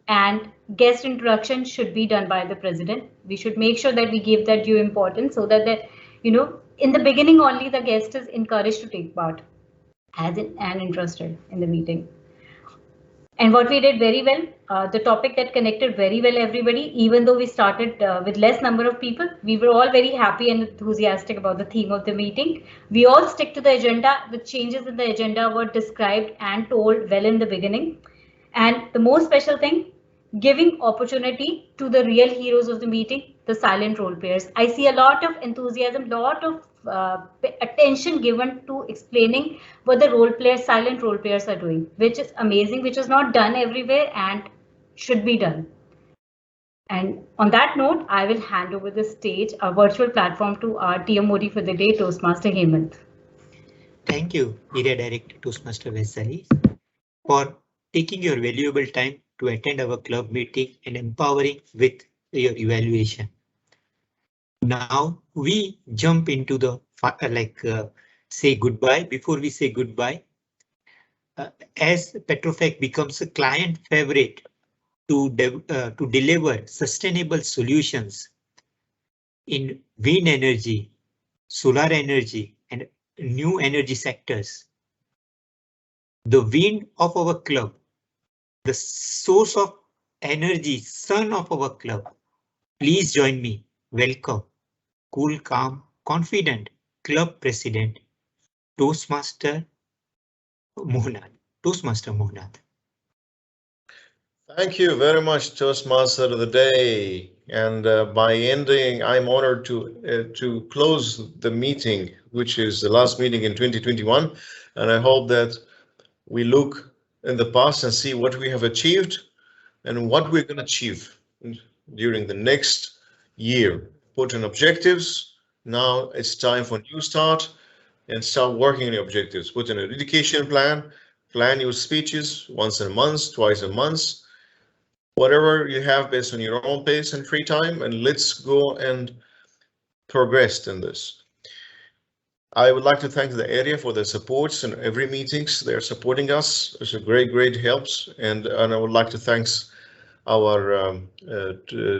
And guest introduction should be done by the president. We should make sure that we give that due importance so that in the beginning only the guest is encouraged to take part and interested in the meeting. And what we did very well, the topic that connected very well everybody, even though we started with less number of people, we were all very happy and enthusiastic about the theme of the meeting. We all stick to the agenda. The changes in the agenda were described and told well in the beginning. And the most special thing, giving opportunity to the real heroes of the meeting, the silent role players. I see a lot of enthusiasm, lot of attention given to explaining what the role players, silent role players are doing, which is amazing, which is not done everywhere and should be done. And on that note, I will hand over the stage, a virtual platform, to our TMOD for the day, Toastmaster Hemant. Thank you, Area Director Toastmaster Vesali, for taking your valuable time to attend our club meeting and empowering with your evaluation. Now we jump into the say goodbye. Before we say goodbye, as Petrofac becomes a client favorite to deliver sustainable solutions in wind energy, solar energy, and new energy sectors. The wind of our club, the source of energy, sun of our club. Please join me. Welcome. Cool, calm, confident club president, Toastmaster Mohanad. Toastmaster Mohanad. Thank you very much, Toastmaster of the Day. And by ending, I'm honored to close the meeting, which is the last meeting in 2021. And I hope that we look in the past and see what we have achieved and what we're going to achieve during the next year. Put in objectives. Now it's time for a new start and start working on the objectives. Put in an education plan, plan your speeches once a month, twice a month, whatever you have based on your own pace and free time, and let's go and progress in this. I would like to thank the area for their supports in every meetings. They're supporting us. It's a great helps. And I would like to thank our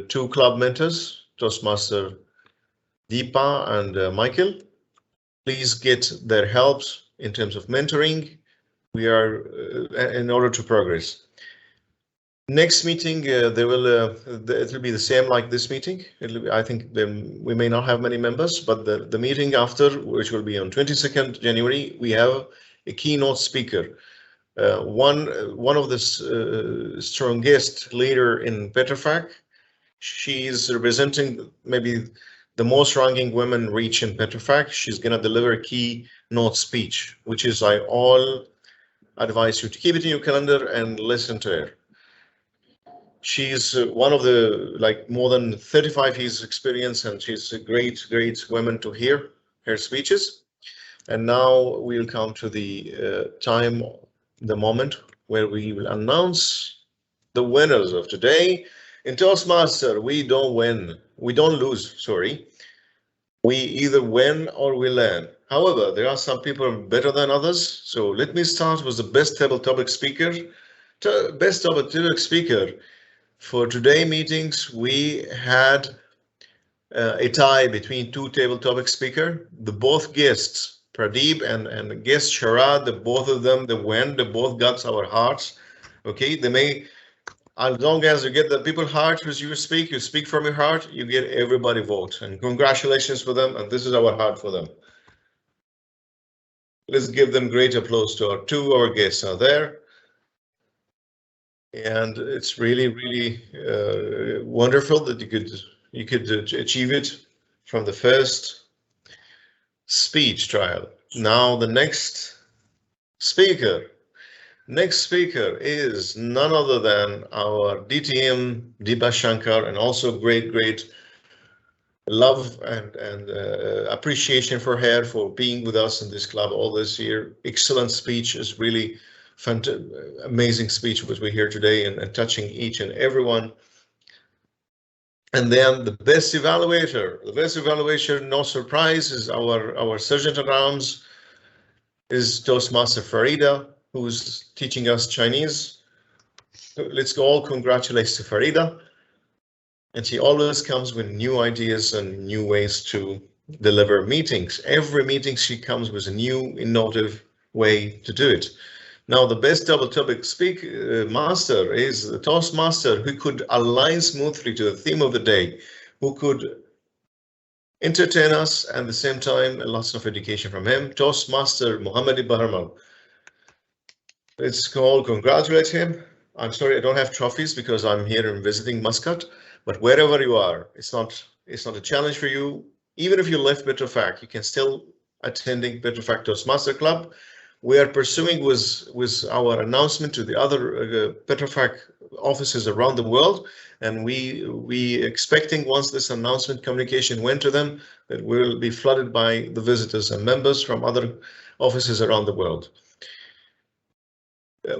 two club mentors, Toastmaster Deepa and Michael. Please get their helps in terms of mentoring. We are in order to progress. Next meeting, it will be the same like this meeting. I think we may not have many members, but the meeting after, which will be on 22nd January, we have a keynote speaker. One of the strongest leader in Petrofac. She's representing maybe the most ranking women reach in Petrofac. She's going to deliver a keynote speech, which is I all advise you to keep it in your calendar and listen to her. She's one of the more than 35 years experience, and she's a great woman to hear her speeches. And now we'll come to the the moment where we will announce the winners of today. In Toastmaster, we don't lose, sorry. We either win or we learn. However, there are some people better than others. So let me start with the best topic speaker. Best topic speaker. For today meetings, we had a tie between two table topic speaker. The both guests, Pradeep and guest Sharad, both of them, they both got our hearts. Okay, they may, as long as you get the people's heart as you speak from your heart, you get everybody vote. And congratulations for them. And this is our heart for them. Let's give them great applause to our guests are there. And it's really wonderful that you could achieve it from the first speech trial. Now the next speaker is none other than our DTM Deepa Shankar, and also great love and appreciation for her for being with us in this club all this year. Excellent speech, is really amazing speech what we hear today, and touching each and everyone. And then the best evaluator, no surprise, is our Sergeant at Arms, is Toastmaster Farida, who's teaching us Chinese. Let's all congratulate Farida. And she always comes with new ideas and new ways to deliver meetings. Every meeting she comes with a new innovative way to do it. Now the best double topic master is the Toastmaster, who could align smoothly to the theme of the day, who could entertain us and at the same time lots of education from him. Toastmaster Muhammad Ibarmal. Let's all congratulate him. I'm sorry I don't have trophies because I'm here and visiting Muscat, but wherever you are, it's not a challenge for you. Even if you left Petrofac, you can still attending Petrofac Toastmaster Club. we are pursuing with our announcement to the other Petrofac offices around the world, and we expecting once this announcement communication went to them that we'll be flooded by the visitors and members from other offices around the world.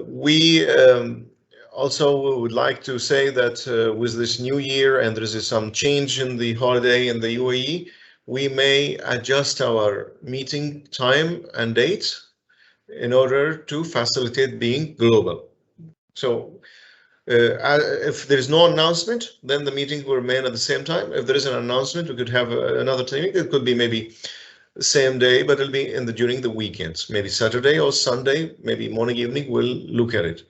We also would like to say that with this new year and there is some change in the holiday in the UAE, we may adjust our meeting time and date in order to facilitate being global. So if there is no announcement, then the meeting will remain at the same time. If there is an announcement, we could have another meeting. It could be maybe the same day, but it'll be during the weekends, maybe Saturday or Sunday, maybe morning, evening. We'll look at it.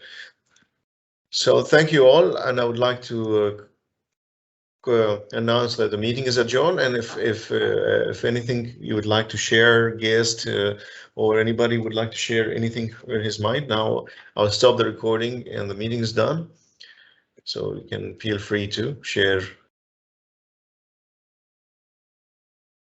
So thank you all, and I would like to announce that the meeting is adjourned. And if anything you would like to share, guest or anybody would like to share anything in his mind, now I'll stop the recording and the meeting is done. So you can feel free to share